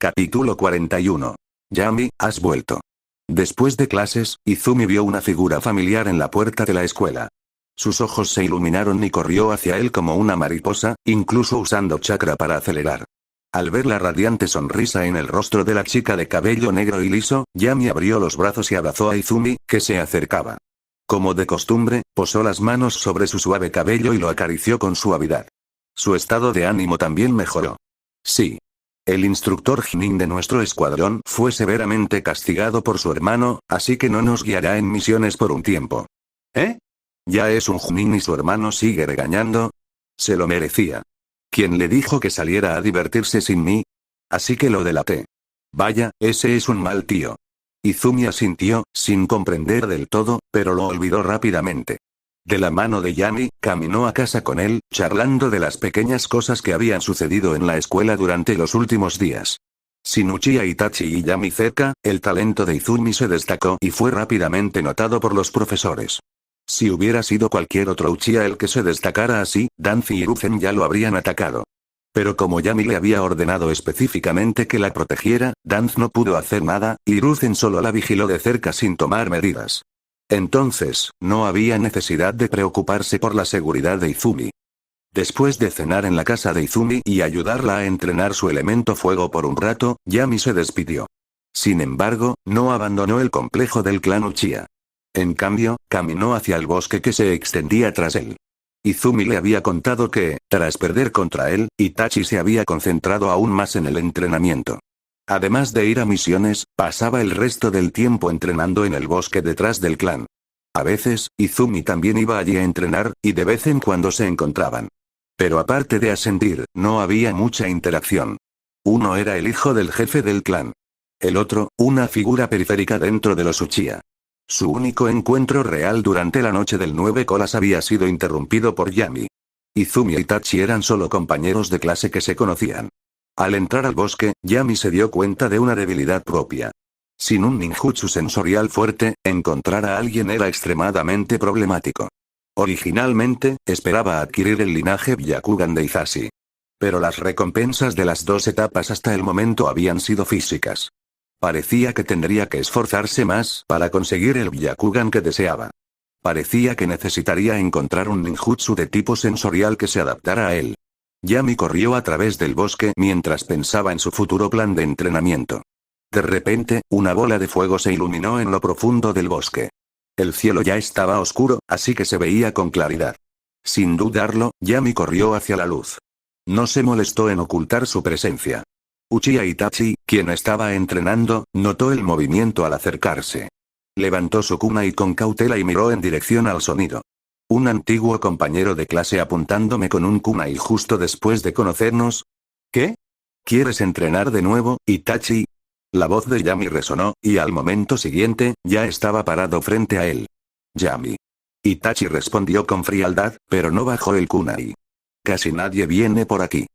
Capítulo 41. Yami, has vuelto. Después de clases, Izumi vio una figura familiar en la puerta de la escuela. Sus ojos se iluminaron y corrió hacia él como una mariposa, incluso usando chakra para acelerar. Al ver la radiante sonrisa en el rostro de la chica de cabello negro y liso, Yami abrió los brazos y abrazó a Izumi, que se acercaba. Como de costumbre, posó las manos sobre su suave cabello y lo acarició con suavidad. Su estado de ánimo también mejoró. Sí. El instructor Jinin de nuestro escuadrón fue severamente castigado por su hermano, así que no nos guiará en misiones por un tiempo. ¿Eh? ¿Ya es un Jinin y su hermano sigue regañando? Se lo merecía. ¿Quién le dijo que saliera a divertirse sin mí? Así que lo delaté. Vaya, ese es un mal tío. Izumi asintió, sin comprender del todo, pero lo olvidó rápidamente. De la mano de Yami, caminó a casa con él, charlando de las pequeñas cosas que habían sucedido en la escuela durante los últimos días. Sin Uchiha Itachi y Yami cerca, el talento de Izumi se destacó y fue rápidamente notado por los profesores. Si hubiera sido cualquier otro Uchiha el que se destacara así, Danzi y Hiruzen ya lo habrían atacado. Pero como Yami le había ordenado específicamente que la protegiera, Danz no pudo hacer nada, y Hiruzen solo la vigiló de cerca sin tomar medidas. Entonces, no había necesidad de preocuparse por la seguridad de Izumi. Después de cenar en la casa de Izumi y ayudarla a entrenar su elemento fuego por un rato, Yami se despidió. Sin embargo, no abandonó el complejo del clan Uchiha. En cambio, caminó hacia el bosque que se extendía tras él. Izumi le había contado que, tras perder contra él, Itachi se había concentrado aún más en el entrenamiento. Además de ir a misiones, pasaba el resto del tiempo entrenando en el bosque detrás del clan. A veces, Izumi también iba allí a entrenar, y de vez en cuando se encontraban. Pero aparte de asentir, no había mucha interacción. Uno era el hijo del jefe del clan. El otro, una figura periférica dentro de los Uchiha. Su único encuentro real durante la noche del 9 colas había sido interrumpido por Yami. Izumi y Itachi eran solo compañeros de clase que se conocían. Al entrar al bosque, Yami se dio cuenta de una debilidad propia. Sin un ninjutsu sensorial fuerte, encontrar a alguien era extremadamente problemático. Originalmente, esperaba adquirir el linaje Byakugan de Hisashi. Pero las recompensas de las dos etapas hasta el momento habían sido físicas. Parecía que tendría que esforzarse más para conseguir el Byakugan que deseaba. Parecía que necesitaría encontrar un ninjutsu de tipo sensorial que se adaptara a él. Yami corrió a través del bosque mientras pensaba en su futuro plan de entrenamiento. De repente, una bola de fuego se iluminó en lo profundo del bosque. El cielo ya estaba oscuro, así que se veía con claridad. Sin dudarlo, Yami corrió hacia la luz. No se molestó en ocultar su presencia. Uchiha Itachi, quien estaba entrenando, notó el movimiento al acercarse. Levantó su kunai con cautela y miró en dirección al sonido. Un antiguo compañero de clase apuntándome con un kunai justo después de conocernos. ¿Qué? ¿Quieres entrenar de nuevo, Itachi? La voz de Yami resonó, y al momento siguiente, ya estaba parado frente a él. Yami. Itachi respondió con frialdad, pero no bajó el kunai. Casi nadie viene por aquí.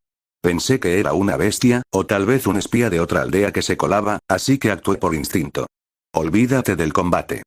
Pensé que era una bestia, o tal vez un espía de otra aldea que se colaba, así que actué por instinto. Olvídate del combate.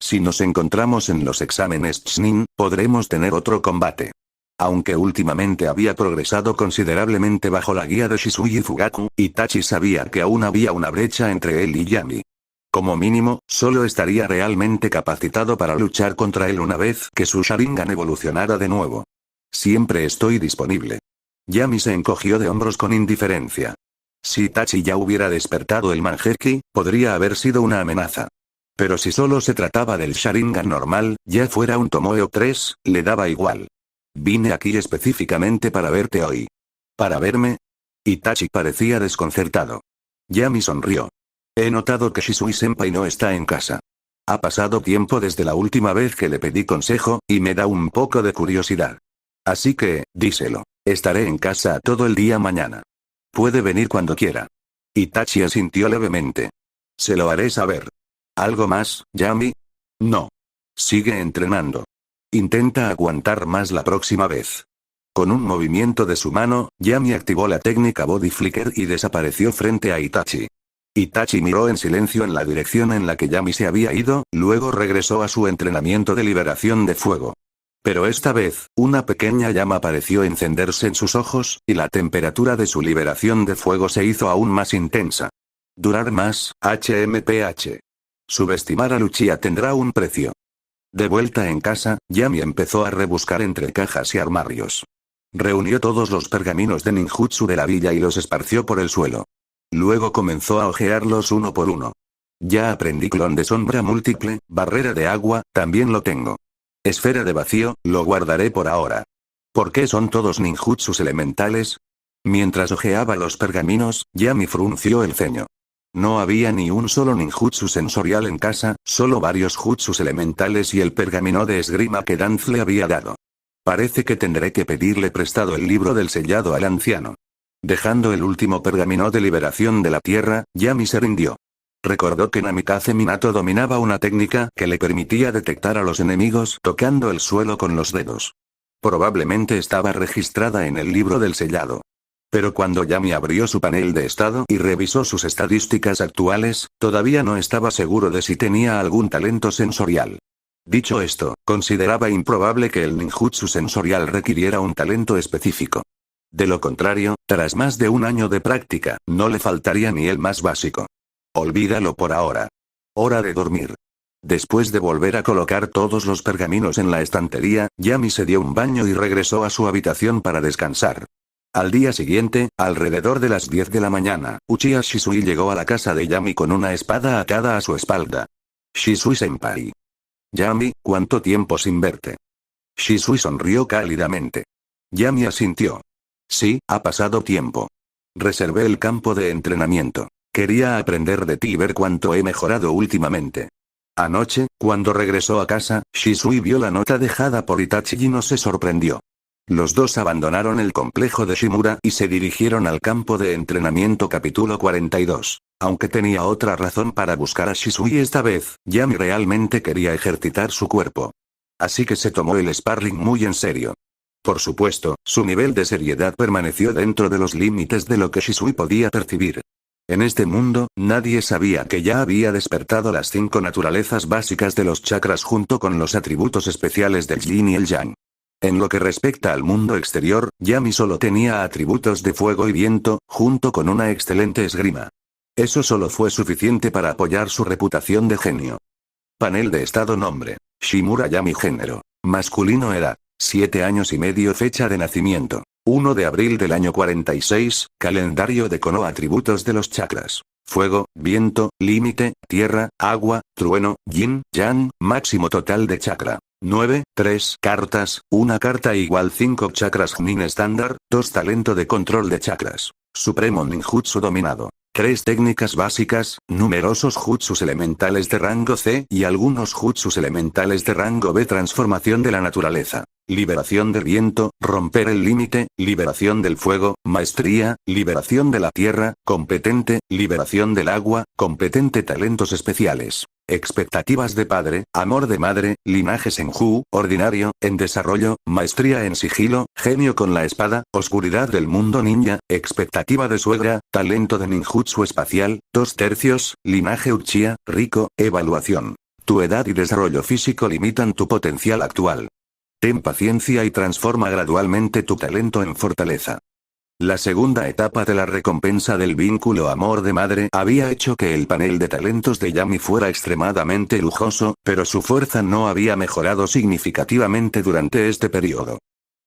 Si nos encontramos en los exámenes Chunin, podremos tener otro combate. Aunque últimamente había progresado considerablemente bajo la guía de Shisui y Fugaku, Itachi sabía que aún había una brecha entre él y Yami. Como mínimo, solo estaría realmente capacitado para luchar contra él una vez que su Sharingan evolucionara de nuevo. Siempre estoy disponible. Yami se encogió de hombros con indiferencia. Si Itachi ya hubiera despertado el Mangekyou, podría haber sido una amenaza. Pero si solo se trataba del Sharingan normal, ya fuera un Tomoe 3, le daba igual. Vine aquí específicamente para verte hoy. ¿Para verme? Itachi parecía desconcertado. Yami sonrió. He notado que Shisui-senpai no está en casa. Ha pasado tiempo desde la última vez que le pedí consejo, y me da un poco de curiosidad. Así que, díselo. Estaré en casa todo el día mañana. Puede venir cuando quiera. Itachi asintió levemente. Se lo haré saber. ¿Algo más, Yami? No. Sigue entrenando. Intenta aguantar más la próxima vez. Con un movimiento de su mano, Yami activó la técnica Body Flicker y desapareció frente a Itachi. Itachi miró en silencio en la dirección en la que Yami se había ido, luego regresó a su entrenamiento de liberación de fuego. Pero esta vez, una pequeña llama pareció encenderse en sus ojos, y la temperatura de su liberación de fuego se hizo aún más intensa. Durar más, HMPH. Subestimar a Lucia tendrá un precio. De vuelta en casa, Yami empezó a rebuscar entre cajas y armarios. Reunió todos los pergaminos de ninjutsu de la villa y los esparció por el suelo. Luego comenzó a hojearlos uno por uno. Ya aprendí clon de sombra múltiple, barrera de agua, también lo tengo. Esfera de vacío, lo guardaré por ahora. ¿Por qué son todos ninjutsus elementales? Mientras hojeaba los pergaminos, Yami frunció el ceño. No había ni un solo ninjutsu sensorial en casa, solo varios jutsus elementales y el pergamino de esgrima que Danz le había dado. Parece que tendré que pedirle prestado el libro del sellado al anciano. Dejando el último pergamino de liberación de la tierra, Yami se rindió. Recordó que Namikaze Minato dominaba una técnica que le permitía detectar a los enemigos tocando el suelo con los dedos. Probablemente estaba registrada en el libro del sellado. Pero cuando Yami abrió su panel de estado y revisó sus estadísticas actuales, todavía no estaba seguro de si tenía algún talento sensorial. Dicho esto, consideraba improbable que el ninjutsu sensorial requiriera un talento específico. De lo contrario, tras más de un año de práctica, no le faltaría ni el más básico. Olvídalo por ahora. Hora de dormir. Después de volver a colocar todos los pergaminos en la estantería, Yami se dio un baño y regresó a su habitación para descansar. Al día siguiente, alrededor de las 10 de la mañana, Uchiha Shisui llegó a la casa de Yami con una espada atada a su espalda. Shisui-senpai. Yami, ¿cuánto tiempo sin verte? Shisui sonrió cálidamente. Yami asintió. Sí, ha pasado tiempo. Reservé el campo de entrenamiento. Quería aprender de ti y ver cuánto he mejorado últimamente. Anoche, cuando regresó a casa, Shisui vio la nota dejada por Itachi y no se sorprendió. Los dos abandonaron el complejo de Shimura y se dirigieron al campo de entrenamiento capítulo 42. Aunque tenía otra razón para buscar a Shisui esta vez, Yami realmente quería ejercitar su cuerpo. Así que se tomó el sparring muy en serio. Por supuesto, su nivel de seriedad permaneció dentro de los límites de lo que Shisui podía percibir. En este mundo, nadie sabía que ya había despertado las 5 naturalezas básicas de los chakras junto con los atributos especiales del yin y el yang. En lo que respecta al mundo exterior, Yami solo tenía atributos de fuego y viento, junto con una excelente esgrima. Eso solo fue suficiente para apoyar su reputación de genio. Panel de estado nombre. Shimura Yami género. Masculino edad. 7 años y medio fecha de nacimiento. 1 de abril del año 46, calendario de Konoha atributos de los chakras. Fuego, viento, límite, tierra, agua, trueno, yin, yang, máximo total de chakra. 9, 3 cartas, una carta igual 5 chakras Nin estándar, 2 talento de control de chakras. Supremo ninjutsu dominado. 3 técnicas básicas, numerosos jutsus elementales de rango C y algunos jutsus elementales de rango B. Transformación de la naturaleza. Liberación del viento, romper el límite, liberación del fuego, maestría, liberación de la tierra, competente, liberación del agua, competente. Talentos especiales. Expectativas de padre, amor de madre, linaje Senju, ordinario, en desarrollo, maestría en sigilo, genio con la espada, oscuridad del mundo ninja, expectativa de suegra, talento de ninjutsu espacial, 2/3, linaje Uchiha, rico, evaluación. Tu edad y desarrollo físico limitan tu potencial actual. Ten paciencia y transforma gradualmente tu talento en fortaleza. La segunda etapa de la recompensa del vínculo amor de madre había hecho que el panel de talentos de Yami fuera extremadamente lujoso, pero su fuerza no había mejorado significativamente durante este periodo.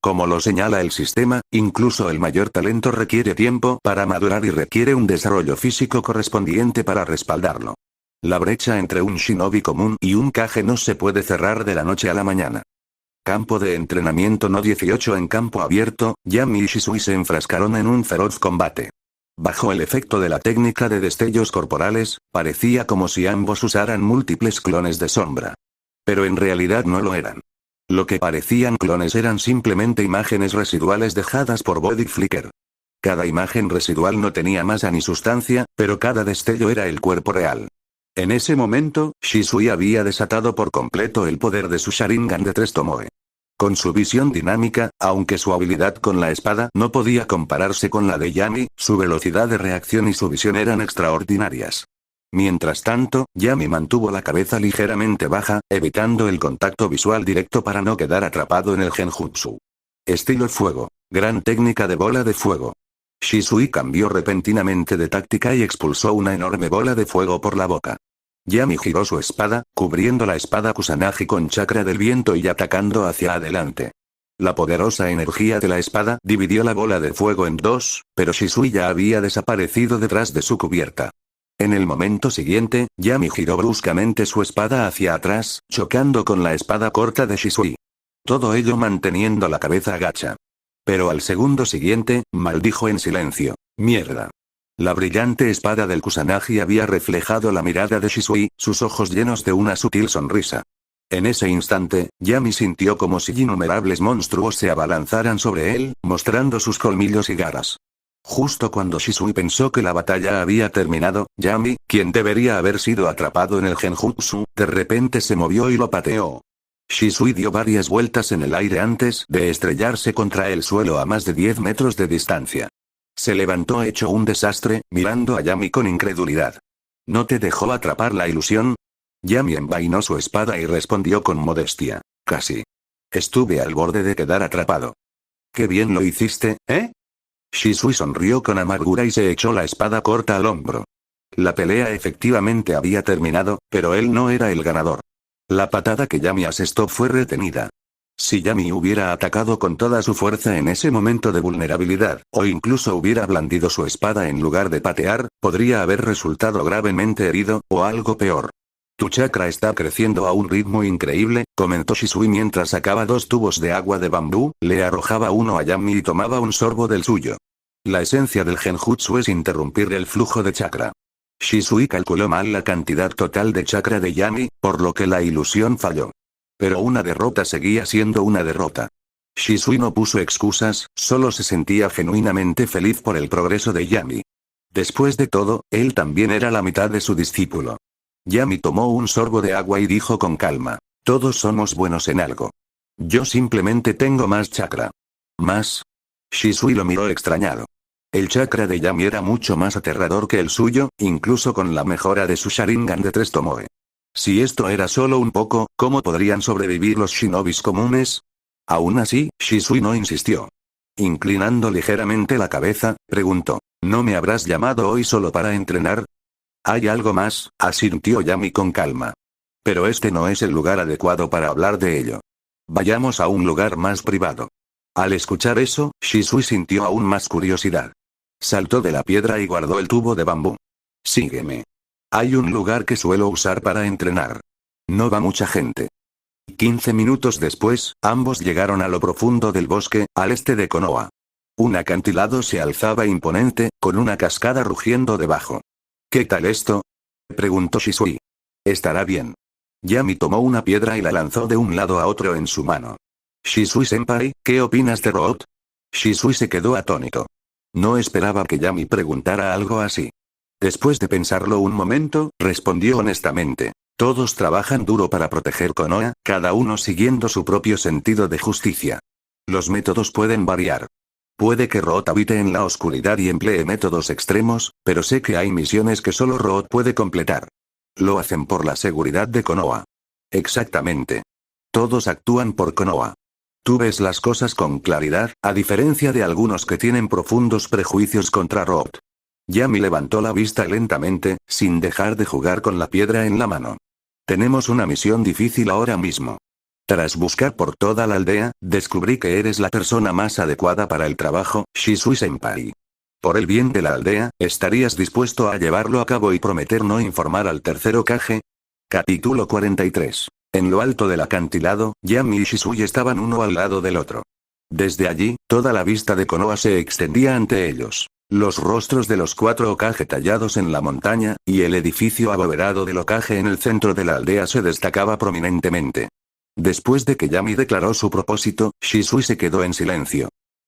Como lo señala el sistema, incluso el mayor talento requiere tiempo para madurar y requiere un desarrollo físico correspondiente para respaldarlo. La brecha entre un shinobi común y un kage no se puede cerrar de la noche a la mañana. Campo de entrenamiento no 18. En campo abierto, Yami y Shisui se enfrascaron en un feroz combate. Bajo el efecto de la técnica de destellos corporales, parecía como si ambos usaran múltiples clones de sombra. Pero en realidad no lo eran. Lo que parecían clones eran simplemente imágenes residuales dejadas por Body Flicker. Cada imagen residual no tenía masa ni sustancia, pero cada destello era el cuerpo real. En ese momento, Shisui había desatado por completo el poder de su Sharingan de 3 Tomoe. Con su visión dinámica, aunque su habilidad con la espada no podía compararse con la de Yami, su velocidad de reacción y su visión eran extraordinarias. Mientras tanto, Yami mantuvo la cabeza ligeramente baja, evitando el contacto visual directo para no quedar atrapado en el genjutsu. Estilo fuego. Gran técnica de bola de fuego. Shisui cambió repentinamente de táctica y expulsó una enorme bola de fuego por la boca. Yami giró su espada, cubriendo la espada Kusanagi con chakra del viento y atacando hacia adelante. La poderosa energía de la espada dividió la bola de fuego en dos, pero Shisui ya había desaparecido detrás de su cubierta. En el momento siguiente, Yami giró bruscamente su espada hacia atrás, chocando con la espada corta de Shisui. Todo ello manteniendo la cabeza agacha. Pero al segundo siguiente, maldijo en silencio. ¡Mierda! La brillante espada del Kusanagi había reflejado la mirada de Shisui, sus ojos llenos de una sutil sonrisa. En ese instante, Yami sintió como si innumerables monstruos se abalanzaran sobre él, mostrando sus colmillos y garras. Justo cuando Shisui pensó que la batalla había terminado, Yami, quien debería haber sido atrapado en el genjutsu, de repente se movió y lo pateó. Shisui dio varias vueltas en el aire antes de estrellarse contra el suelo a más de 10 metros de distancia. Se levantó hecho un desastre, mirando a Yami con incredulidad. ¿No te dejó atrapar la ilusión? Yami envainó su espada y respondió con modestia. Casi. Estuve al borde de quedar atrapado. Qué bien lo hiciste, ¿eh? Shisui sonrió con amargura y se echó la espada corta al hombro. La pelea efectivamente había terminado, pero él no era el ganador. La patada que Yami asestó fue retenida. Si Yami hubiera atacado con toda su fuerza en ese momento de vulnerabilidad, o incluso hubiera blandido su espada en lugar de patear, podría haber resultado gravemente herido, o algo peor. Tu chakra está creciendo a un ritmo increíble, comentó Shisui mientras sacaba 2 tubos de agua de bambú, le arrojaba uno a Yami y tomaba un sorbo del suyo. La esencia del genjutsu es interrumpir el flujo de chakra. Shisui calculó mal la cantidad total de chakra de Yami, por lo que la ilusión falló. Pero una derrota seguía siendo una derrota. Shisui no puso excusas, solo se sentía genuinamente feliz por el progreso de Yami. Después de todo, él también era la mitad de su discípulo. Yami tomó un sorbo de agua y dijo con calma, todos somos buenos en algo. Yo simplemente tengo más chakra. ¿Más? Shisui lo miró extrañado. El chakra de Yami era mucho más aterrador que el suyo, incluso con la mejora de su Sharingan de 3 Tomoe. Si esto era solo un poco, ¿cómo podrían sobrevivir los shinobis comunes? Aún así, Shisui no insistió. Inclinando ligeramente la cabeza, preguntó, ¿no me habrás llamado hoy solo para entrenar? Hay algo más, asintió Yami con calma. Pero este no es el lugar adecuado para hablar de ello. Vayamos a un lugar más privado. Al escuchar eso, Shisui sintió aún más curiosidad. Saltó de la piedra y guardó el tubo de bambú. Sígueme. Hay un lugar que suelo usar para entrenar. No va mucha gente. 15 minutos después, ambos llegaron a lo profundo del bosque, al este de Konoha. Un acantilado se alzaba imponente, con una cascada rugiendo debajo. ¿Qué tal esto? Preguntó Shisui. Estará bien. Yami tomó una piedra y la lanzó de un lado a otro en su mano. Shisui-senpai, ¿qué opinas de Root? Shisui se quedó atónito. No esperaba que Yami preguntara algo así. Después de pensarlo un momento, respondió honestamente. Todos trabajan duro para proteger Konoha, cada uno siguiendo su propio sentido de justicia. Los métodos pueden variar. Puede que Root habite en la oscuridad y emplee métodos extremos, pero sé que hay misiones que solo Root puede completar. Lo hacen por la seguridad de Konoha. Exactamente. Todos actúan por Konoha. Tú ves las cosas con claridad, a diferencia de algunos que tienen profundos prejuicios contra Root. Yami levantó la vista lentamente, sin dejar de jugar con la piedra en la mano. Tenemos una misión difícil ahora mismo. Tras buscar por toda la aldea, descubrí que eres la persona más adecuada para el trabajo, Shisui-senpai. Por el bien de la aldea, ¿estarías dispuesto a llevarlo a cabo y prometer no informar al tercer Hokage? Capítulo 43. En lo alto del acantilado, Yami y Shisui estaban uno al lado del otro. Desde allí, toda la vista de Konoha se extendía ante ellos. Los rostros de los 4 Hokage tallados en la montaña, y el edificio abovedado del Hokage en el centro de la aldea se destacaba prominentemente. Después de que Yami declaró su propósito, Shisui se quedó en silencio.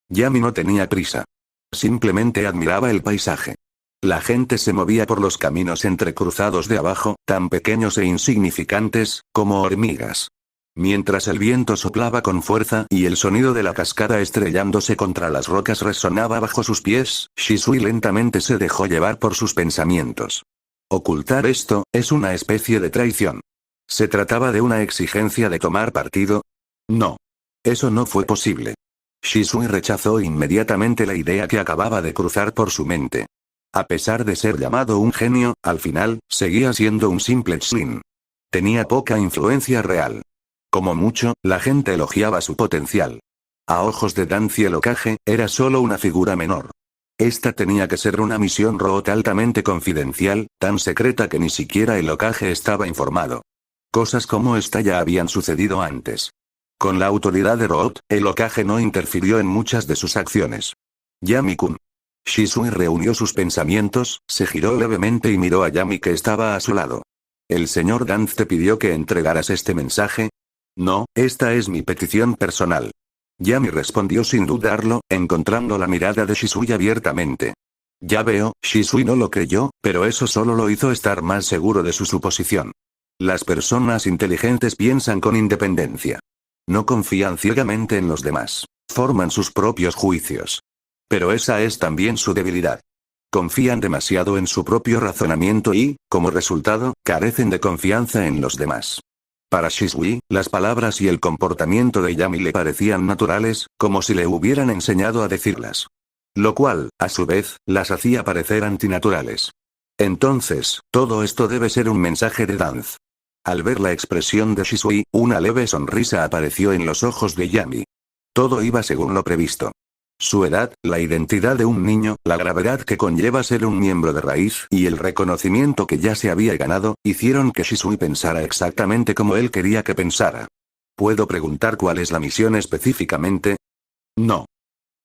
Yami no tenía prisa. Simplemente admiraba el paisaje. La gente se movía por los caminos entrecruzados de abajo, tan pequeños e insignificantes, como hormigas. Mientras el viento soplaba con fuerza y el sonido de la cascada estrellándose contra las rocas resonaba bajo sus pies, Shisui lentamente se dejó llevar por sus pensamientos. Ocultar esto, es una especie de traición. ¿Se trataba de una exigencia de tomar partido? No. Eso no fue posible. Shisui rechazó inmediatamente la idea que acababa de cruzar por su mente. A pesar de ser llamado un genio, al final, seguía siendo un simple Chunin. Tenía poca influencia real. Como mucho, la gente elogiaba su potencial. A ojos de Dan Ciel Hokage, era solo una figura menor. Esta tenía que ser una misión Root altamente confidencial, tan secreta que ni siquiera el Hokage estaba informado. Cosas como esta ya habían sucedido antes. Con la autoridad de Root, el Hokage no interfirió en muchas de sus acciones. Yami-kun. Shisui reunió sus pensamientos, se giró levemente y miró a Yami que estaba a su lado. ¿El señor Danz te pidió que entregaras este mensaje? No, esta es mi petición personal. Yami respondió sin dudarlo, encontrando la mirada de Shisui abiertamente. Ya veo, Shisui no lo creyó, pero eso solo lo hizo estar más seguro de su suposición. Las personas inteligentes piensan con independencia. No confían ciegamente en los demás. Forman sus propios juicios. Pero esa es también su debilidad. Confían demasiado en su propio razonamiento y, como resultado, carecen de confianza en los demás. Para Shisui, las palabras y el comportamiento de Yami le parecían naturales, como si le hubieran enseñado a decirlas. Lo cual, a su vez, las hacía parecer antinaturales. Entonces, todo esto debe ser un mensaje de Danz. Al ver la expresión de Shisui, una leve sonrisa apareció en los ojos de Yami. Todo iba según lo previsto. Su edad, la identidad de un niño, la gravedad que conlleva ser un miembro de raíz y el reconocimiento que ya se había ganado, hicieron que Shisui pensara exactamente como él quería que pensara. ¿Puedo preguntar cuál es la misión específicamente? No.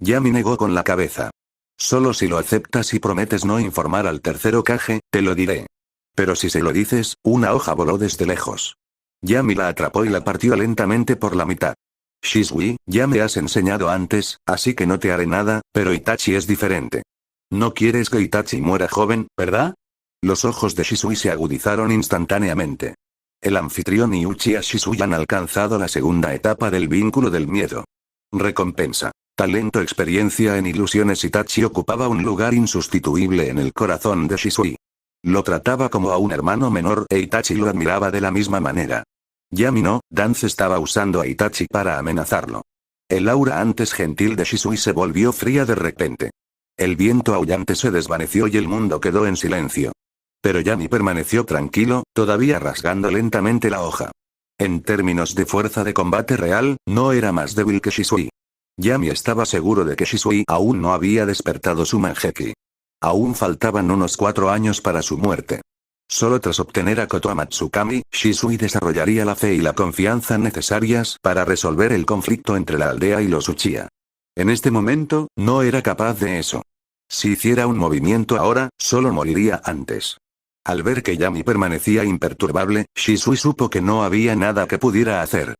Yami negó con la cabeza. Solo si lo aceptas y prometes no informar al tercer Hokage, te lo diré. Pero si se lo dices, una hoja voló desde lejos. Yami la atrapó y la partió lentamente por la mitad. Shisui, ya me has enseñado antes, así que no te haré nada, pero Itachi es diferente. No quieres que Itachi muera joven, ¿verdad? Los ojos de Shisui se agudizaron instantáneamente. El anfitrión y Uchiha Shisui han alcanzado la segunda etapa del vínculo del miedo. Recompensa. Talento, experiencia en ilusiones. Itachi ocupaba un lugar insustituible en el corazón de Shisui. Lo trataba como a un hermano menor e Itachi lo admiraba de la misma manera. Yami no, Danz estaba usando a Itachi para amenazarlo. El aura antes gentil de Shisui se volvió fría de repente. El viento aullante se desvaneció y el mundo quedó en silencio. Pero Yami permaneció tranquilo, todavía rasgando lentamente la hoja. En términos de fuerza de combate real, no era más débil que Shisui. Yami estaba seguro de que Shisui aún no había despertado su Manheki. Aún faltaban unos 4 años para su muerte. Solo tras obtener a Kotoa Matsukami, Shisui desarrollaría la fe y la confianza necesarias para resolver el conflicto entre la aldea y los Uchiha. En este momento, no era capaz de eso. Si hiciera un movimiento ahora, solo moriría antes. Al ver que Yami permanecía imperturbable, Shisui supo que no había nada que pudiera hacer.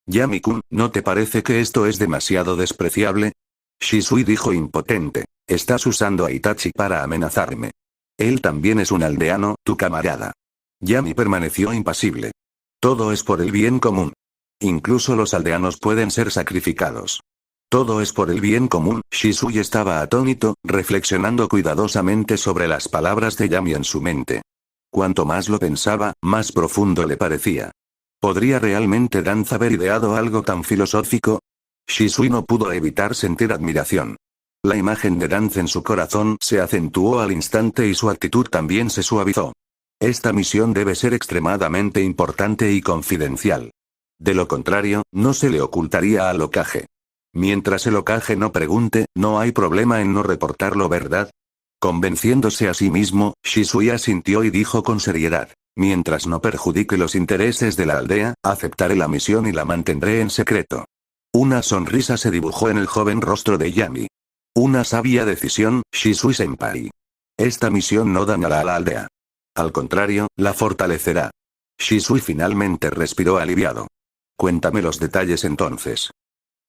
Yami-kun, ¿no te parece que esto es demasiado despreciable? Shisui dijo impotente. Estás usando a Itachi para amenazarme. Él también es un aldeano, tu camarada. Yami permaneció impasible. Todo es por el bien común. Incluso los aldeanos pueden ser sacrificados. Todo es por el bien común. Shisui estaba atónito, reflexionando cuidadosamente sobre las palabras de Yami en su mente. Cuanto más lo pensaba, más profundo le parecía. ¿Podría realmente Danz haber ideado algo tan filosófico? Shisui no pudo evitar sentir admiración. La imagen de Danz en su corazón se acentuó al instante y su actitud también se suavizó. Esta misión debe ser extremadamente importante y confidencial. De lo contrario, no se le ocultaría al Hokage. Mientras el Hokage no pregunte, no hay problema en no reportarlo, ¿verdad? Convenciéndose a sí mismo, Shisui asintió y dijo con seriedad. Mientras no perjudique los intereses de la aldea, aceptaré la misión y la mantendré en secreto. Una sonrisa se dibujó en el joven rostro de Yami. Una sabia decisión, Shisui-senpai. Esta misión no dañará a la aldea. Al contrario, la fortalecerá. Shisui finalmente respiró aliviado. Cuéntame los detalles entonces.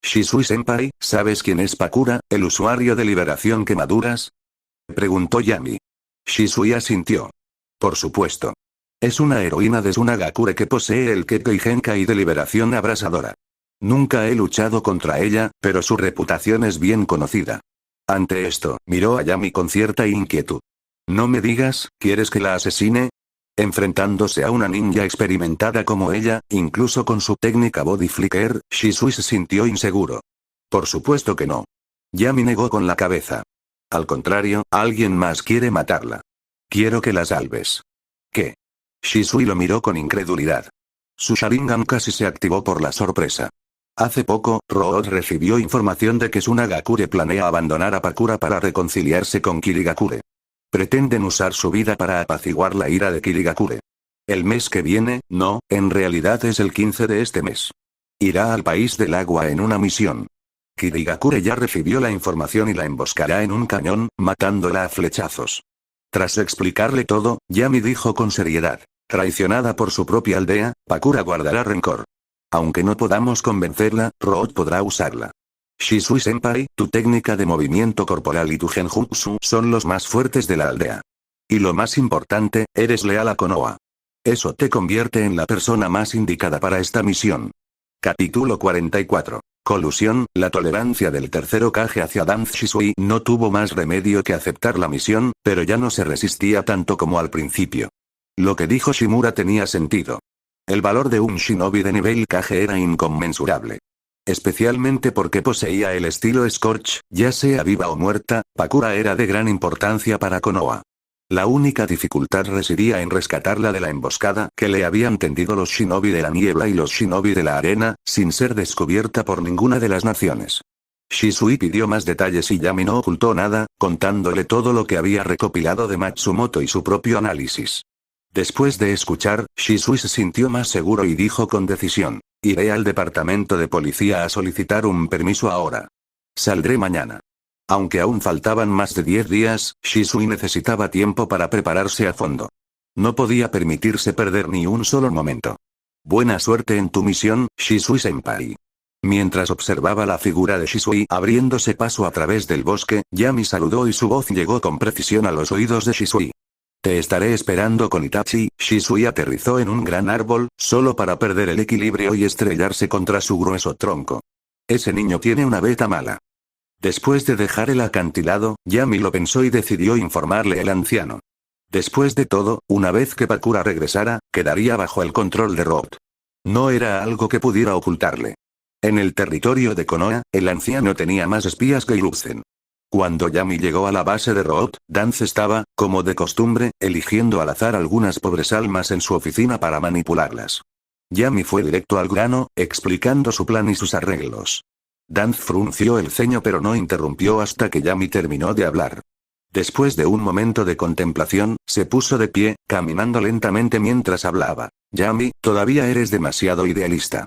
Shisui-senpai, ¿sabes quién es Pakura, el usuario de liberación quemaduras? Preguntó Yami. Shisui asintió. Por supuesto. Es una heroína de Sunagakure que posee el Kekkei Genkai de liberación abrasadora. Nunca he luchado contra ella, pero su reputación es bien conocida. Ante esto, miró a Yami con cierta inquietud. No me digas, ¿quieres que la asesine? Enfrentándose a una ninja experimentada como ella, incluso con su técnica body flicker, Shisui se sintió inseguro. Por supuesto que no. Yami negó con la cabeza. Al contrario, alguien más quiere matarla. Quiero que la salves. ¿Qué? Shisui lo miró con incredulidad. Su Sharingan casi se activó por la sorpresa. Hace poco, Root recibió información de que Tsunagakure planea abandonar a Pakura para reconciliarse con Kirigakure. Pretenden usar su vida para apaciguar la ira de Kirigakure. El mes que viene, no, en realidad es el 15 de este mes. Irá al país del agua en una misión. Kirigakure ya recibió la información y la emboscará en un cañón, matándola a flechazos. Tras explicarle todo, Yami dijo con seriedad. Traicionada por su propia aldea, Pakura guardará rencor. Aunque no podamos convencerla, Root podrá usarla. Shisui-senpai, tu técnica de movimiento corporal y tu genjutsu son los más fuertes de la aldea. Y lo más importante, eres leal a Konoha. Eso te convierte en la persona más indicada para esta misión. Capítulo 44. Colusión, la tolerancia del tercer Hokage hacia Danz Shisui no tuvo más remedio que aceptar la misión, pero ya no se resistía tanto como al principio. Lo que dijo Shimura tenía sentido. El valor de un shinobi de nivel Kage era inconmensurable. Especialmente porque poseía el estilo Scorch, ya sea viva o muerta, Pakura era de gran importancia para Konoha. La única dificultad residía en rescatarla de la emboscada que le habían tendido los shinobi de la niebla y los shinobi de la arena, sin ser descubierta por ninguna de las naciones. Shisui pidió más detalles y Yami no ocultó nada, contándole todo lo que había recopilado de Matsumoto y su propio análisis. Después de escuchar, Shisui se sintió más seguro y dijo con decisión. Iré al departamento de policía a solicitar un permiso ahora. Saldré mañana. Aunque aún faltaban más de 10 días, Shisui necesitaba tiempo para prepararse a fondo. No podía permitirse perder ni un solo momento. Buena suerte en tu misión, Shisui-senpai. Mientras observaba la figura de Shisui abriéndose paso a través del bosque, Yami saludó y su voz llegó con precisión a los oídos de Shisui. Te estaré esperando con Itachi. Shisui aterrizó en un gran árbol, solo para perder el equilibrio y estrellarse contra su grueso tronco. Ese niño tiene una beta mala. Después de dejar el acantilado, Yami lo pensó y decidió informarle al anciano. Después de todo, una vez que Pakura regresara, quedaría bajo el control de Root. No era algo que pudiera ocultarle. En el territorio de Konoha, el anciano tenía más espías que Hiruzen. Cuando Yami llegó a la base de Root, Danz estaba, como de costumbre, eligiendo al azar algunas pobres almas en su oficina para manipularlas. Yami fue directo al grano, explicando su plan y sus arreglos. Danz frunció el ceño pero no interrumpió hasta que Yami terminó de hablar. Después de un momento de contemplación, se puso de pie, caminando lentamente mientras hablaba. Yami, todavía eres demasiado idealista.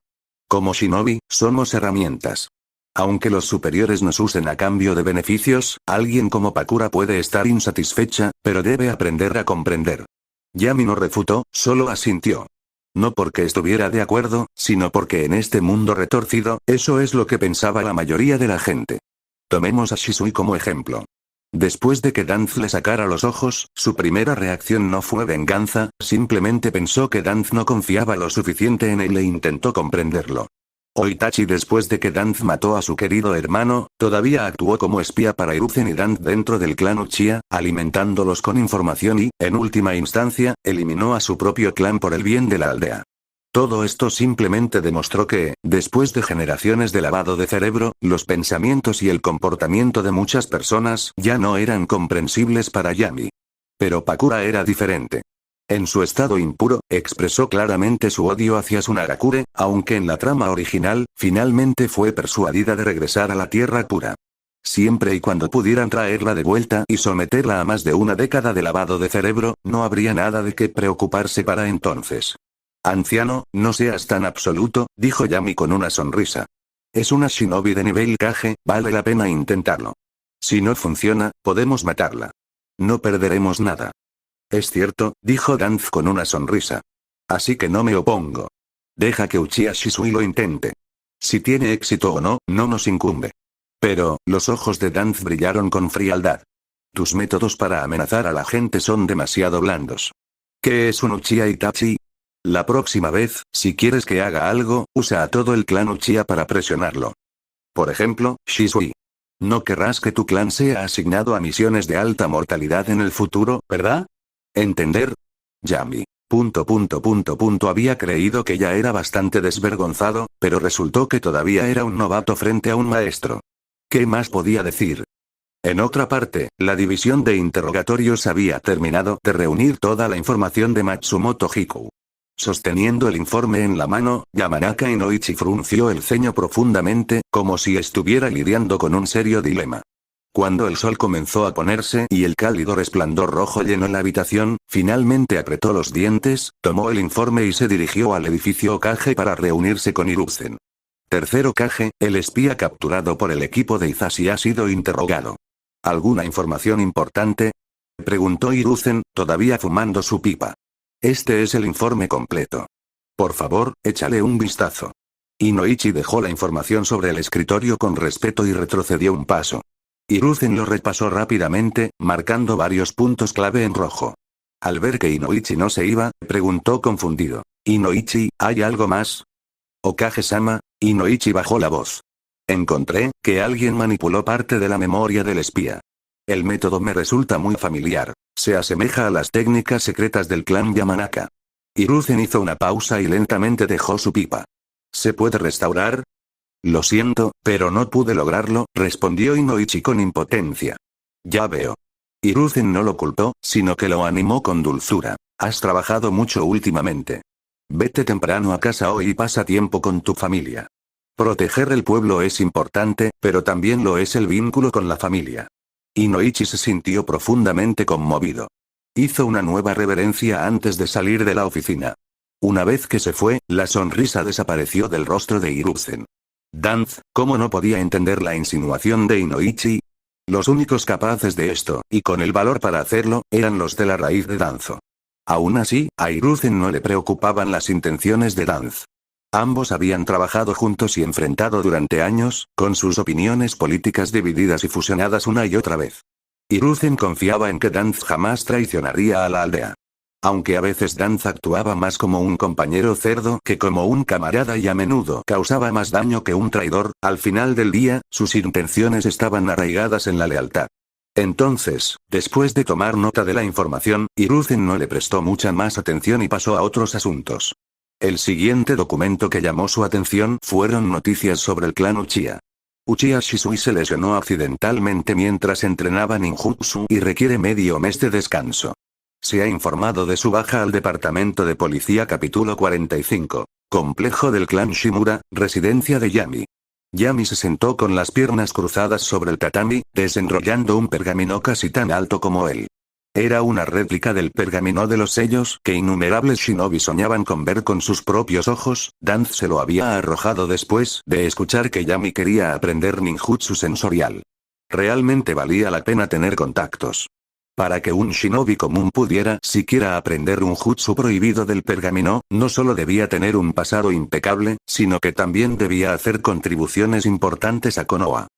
Como shinobi, somos herramientas. Aunque los superiores nos usen a cambio de beneficios, alguien como Pakura puede estar insatisfecha, pero debe aprender a comprender. Yami no refutó, solo asintió. No porque estuviera de acuerdo, sino porque en este mundo retorcido, eso es lo que pensaba la mayoría de la gente. Tomemos a Shisui como ejemplo. Después de que Danz le sacara los ojos, su primera reacción no fue venganza, simplemente pensó que Danz no confiaba lo suficiente en él e intentó comprenderlo. O Itachi, después de que Danz mató a su querido hermano, todavía actuó como espía para Hiruzen y Danz dentro del clan Uchiha, alimentándolos con información y, en última instancia, eliminó a su propio clan por el bien de la aldea. Todo esto simplemente demostró que, después de generaciones de lavado de cerebro, los pensamientos y el comportamiento de muchas personas ya no eran comprensibles para Yami. Pero Pakura era diferente. En su estado impuro, expresó claramente su odio hacia Tsunagakure, aunque en la trama original, finalmente fue persuadida de regresar a la tierra pura. Siempre y cuando pudieran traerla de vuelta y someterla a más de una década de lavado de cerebro, no habría nada de qué preocuparse para entonces. Anciano, no seas tan absoluto, dijo Yami con una sonrisa. Es una shinobi de nivel Kage, vale la pena intentarlo. Si no funciona, podemos matarla. No perderemos nada. Es cierto, dijo Danz con una sonrisa. Así que no me opongo. Deja que Uchiha Shisui lo intente. Si tiene éxito o no, no nos incumbe. Pero, los ojos de Danz brillaron con frialdad. Tus métodos para amenazar a la gente son demasiado blandos. ¿Qué es un Uchiha Itachi? La próxima vez, si quieres que haga algo, usa a todo el clan Uchiha para presionarlo. Por ejemplo, Shisui. No querrás que tu clan sea asignado a misiones de alta mortalidad en el futuro, ¿verdad? ¿Entender? Yami. Había creído que ya era bastante desvergonzado, pero resultó que todavía era un novato frente a un maestro. ¿Qué más podía decir? En otra parte, la división de interrogatorios había terminado de reunir toda la información de Matsumoto Hikou. Sosteniendo el informe en la mano, Yamanaka Inoichi frunció el ceño profundamente, como si estuviera lidiando con un serio dilema. Cuando el sol comenzó a ponerse y el cálido resplandor rojo llenó la habitación, finalmente apretó los dientes, tomó el informe y se dirigió al edificio Okage para reunirse con Hiruzen. Tercer Okage, el espía capturado por el equipo de Izashi ha sido interrogado. ¿Alguna información importante? Preguntó Hiruzen, todavía fumando su pipa. Este es el informe completo. Por favor, échale un vistazo. Inoichi dejó la información sobre el escritorio con respeto y retrocedió un paso. Hiruzen lo repasó rápidamente, marcando varios puntos clave en rojo. Al ver que Inoichi no se iba, preguntó confundido. Inoichi, ¿hay algo más? Okage-sama, Inoichi bajó la voz. Encontré que alguien manipuló parte de la memoria del espía. El método me resulta muy familiar. Se asemeja a las técnicas secretas del clan Yamanaka. Hiruzen hizo una pausa y lentamente dejó su pipa. ¿Se puede restaurar? Lo siento, pero no pude lograrlo, respondió Inoichi con impotencia. Ya veo. Hiruzen no lo culpó, sino que lo animó con dulzura. Has trabajado mucho últimamente. Vete temprano a casa hoy y pasa tiempo con tu familia. Proteger el pueblo es importante, pero también lo es el vínculo con la familia. Inoichi se sintió profundamente conmovido. Hizo una nueva reverencia antes de salir de la oficina. Una vez que se fue, la sonrisa desapareció del rostro de Hiruzen. Danz, ¿cómo no podía entender la insinuación de Inoichi? Los únicos capaces de esto, y con el valor para hacerlo, eran los de la raíz de Danzo. Aún así, a Hiruzen no le preocupaban las intenciones de Danz. Ambos habían trabajado juntos y enfrentado durante años, con sus opiniones políticas divididas y fusionadas una y otra vez. Hiruzen confiaba en que Danz jamás traicionaría a la aldea. Aunque a veces Danz actuaba más como un compañero cerdo que como un camarada y a menudo causaba más daño que un traidor, al final del día, sus intenciones estaban arraigadas en la lealtad. Entonces, después de tomar nota de la información, Hiruzen no le prestó mucha más atención y pasó a otros asuntos. El siguiente documento que llamó su atención fueron noticias sobre el clan Uchiha. Uchiha Shisui se lesionó accidentalmente mientras entrenaba ninjutsu y requiere medio mes de descanso. Se ha informado de su baja al departamento de policía capítulo 45. Complejo del clan Shimura, residencia de Yami. Yami se sentó con las piernas cruzadas sobre el tatami, desenrollando un pergamino casi tan alto como él. Era una réplica del pergamino de los sellos que innumerables shinobi soñaban con ver con sus propios ojos. Danz se lo había arrojado después de escuchar que Yami quería aprender ninjutsu sensorial. Realmente valía la pena tener contactos. Para que un shinobi común pudiera siquiera aprender un jutsu prohibido del pergamino, no solo debía tener un pasado impecable, sino que también debía hacer contribuciones importantes a Konoha.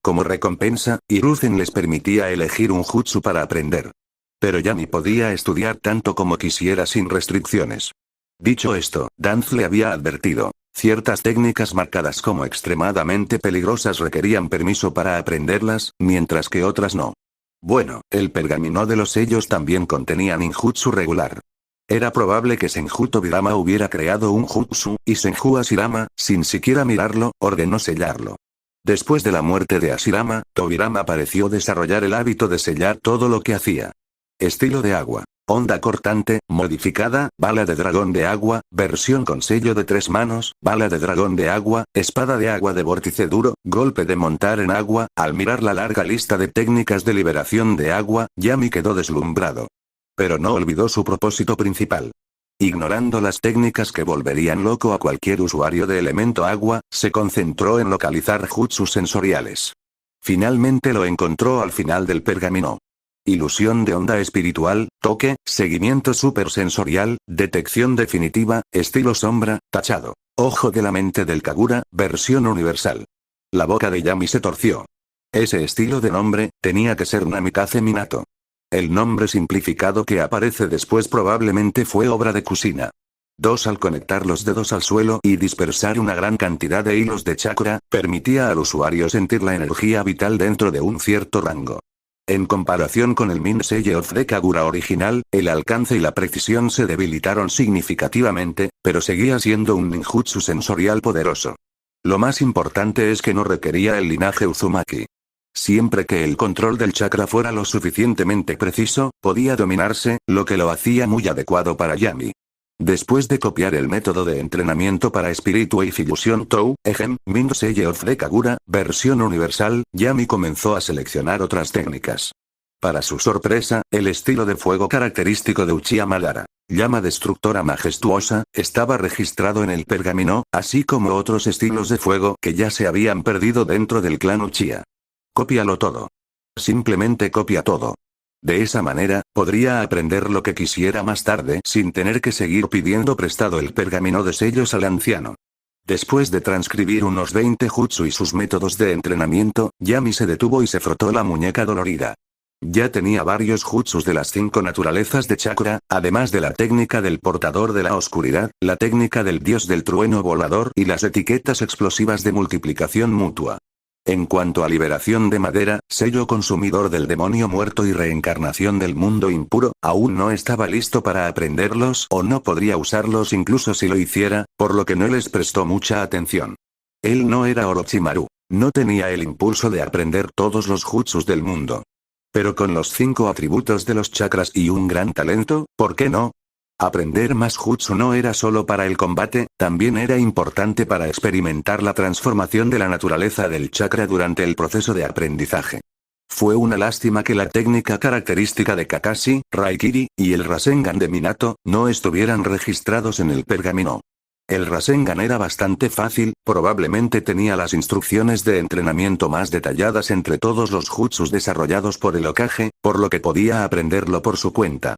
Como recompensa, Hiruzen les permitía elegir un jutsu para aprender. Pero Yami podía estudiar tanto como quisiera sin restricciones. Dicho esto, Danz le había advertido. Ciertas técnicas marcadas como extremadamente peligrosas requerían permiso para aprenderlas, mientras que otras no. Bueno, el pergamino de los sellos también contenía ninjutsu regular. Era probable que Senju Tobirama hubiera creado un jutsu, y Senju Ashirama, sin siquiera mirarlo, ordenó sellarlo. Después de la muerte de Ashirama, Tobirama pareció desarrollar el hábito de sellar todo lo que hacía. Estilo de agua. Onda cortante, modificada, bala de dragón de agua, versión con sello de 3 manos, bala de dragón de agua, espada de agua de vórtice duro, golpe de montar en agua. Al mirar la larga lista de técnicas de liberación de agua, Yami quedó deslumbrado. Pero no olvidó su propósito principal. Ignorando las técnicas que volverían loco a cualquier usuario de elemento agua, se concentró en localizar jutsus sensoriales. Finalmente lo encontró al final del pergamino. Ilusión de onda espiritual, toque, seguimiento supersensorial, detección definitiva, estilo sombra, tachado. Ojo de la mente del Kagura, versión universal. La boca de Yami se torció. Ese estilo de nombre, tenía que ser Namikaze Minato. El nombre simplificado que aparece después probablemente fue obra de Kushina. 2. Al conectar los dedos al suelo y dispersar una gran cantidad de hilos de chakra, permitía al usuario sentir la energía vital dentro de un cierto rango. En comparación con el Minsei of the Kagura original, el alcance y la precisión se debilitaron significativamente, pero seguía siendo un ninjutsu sensorial poderoso. Lo más importante es que no requería el linaje Uzumaki. Siempre que el control del chakra fuera lo suficientemente preciso, podía dominarse, lo que lo hacía muy adecuado para Yami. Después de copiar el método de entrenamiento para Spiritual Fusion Tou, Ejem, Minsei of the Kagura, versión universal, Yami comenzó a seleccionar otras técnicas. Para su sorpresa, el estilo de fuego característico de Uchiha Madara, llama destructora majestuosa, estaba registrado en el pergamino, así como otros estilos de fuego que ya se habían perdido dentro del clan Uchiha. Cópialo todo. Simplemente copia todo. De esa manera, podría aprender lo que quisiera más tarde sin tener que seguir pidiendo prestado el pergamino de sellos al anciano. Después de transcribir unos 20 jutsu y sus métodos de entrenamiento, Yami se detuvo y se frotó la muñeca dolorida. Ya tenía varios jutsus de las 5 naturalezas de chakra, además de la técnica del portador de la oscuridad, la técnica del dios del trueno volador y las etiquetas explosivas de multiplicación mutua. En cuanto a liberación de madera, sello consumidor del demonio muerto y reencarnación del mundo impuro, aún no estaba listo para aprenderlos o no podría usarlos incluso si lo hiciera, por lo que no les prestó mucha atención. Él no era Orochimaru. No tenía el impulso de aprender todos los jutsus del mundo. Pero con los 5 atributos de los chakras y un gran talento, ¿por qué no? Aprender más jutsu no era solo para el combate, también era importante para experimentar la transformación de la naturaleza del chakra durante el proceso de aprendizaje. Fue una lástima que la técnica característica de Kakashi, Raikiri, y el Rasengan de Minato, no estuvieran registrados en el pergamino. El Rasengan era bastante fácil, probablemente tenía las instrucciones de entrenamiento más detalladas entre todos los jutsus desarrollados por el Hokage, por lo que podía aprenderlo por su cuenta.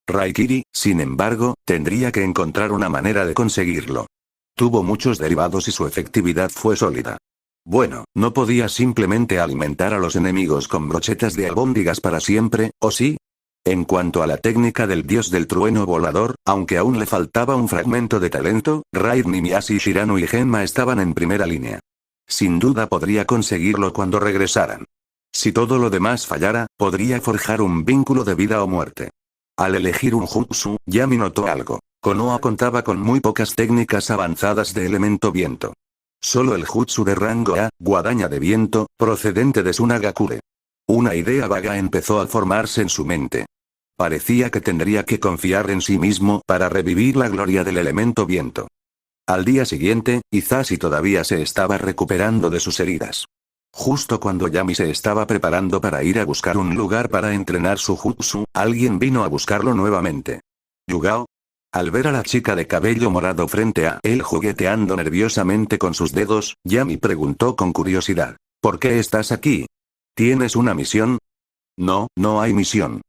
Raikiri, sin embargo, tendría que encontrar una manera de conseguirlo. Tuvo muchos derivados y su efectividad fue sólida. Bueno, no podía simplemente alimentar a los enemigos con brochetas de albóndigas para siempre, ¿o sí? En cuanto a la técnica del dios del trueno volador, aunque aún le faltaba un fragmento de talento, Raid Nimiyashi, Shirano y Genma estaban en primera línea. Sin duda podría conseguirlo cuando regresaran. Si todo lo demás fallara, podría forjar un vínculo de vida o muerte. Al elegir un jutsu, Yami notó algo. Konoha contaba con muy pocas técnicas avanzadas de elemento viento. Solo el jutsu de rango A, guadaña de viento, procedente de Tsunagakure. Una idea vaga empezó a formarse en su mente. Parecía que tendría que confiar en sí mismo para revivir la gloria del elemento viento. Al día siguiente, Hisashi todavía se estaba recuperando de sus heridas. Justo cuando Yami se estaba preparando para ir a buscar un lugar para entrenar su jutsu, alguien vino a buscarlo nuevamente. ¿Yugao? Al ver a la chica de cabello morado frente a él jugueteando nerviosamente con sus dedos, Yami preguntó con curiosidad. ¿Por qué estás aquí? ¿Tienes una misión? No, no hay misión.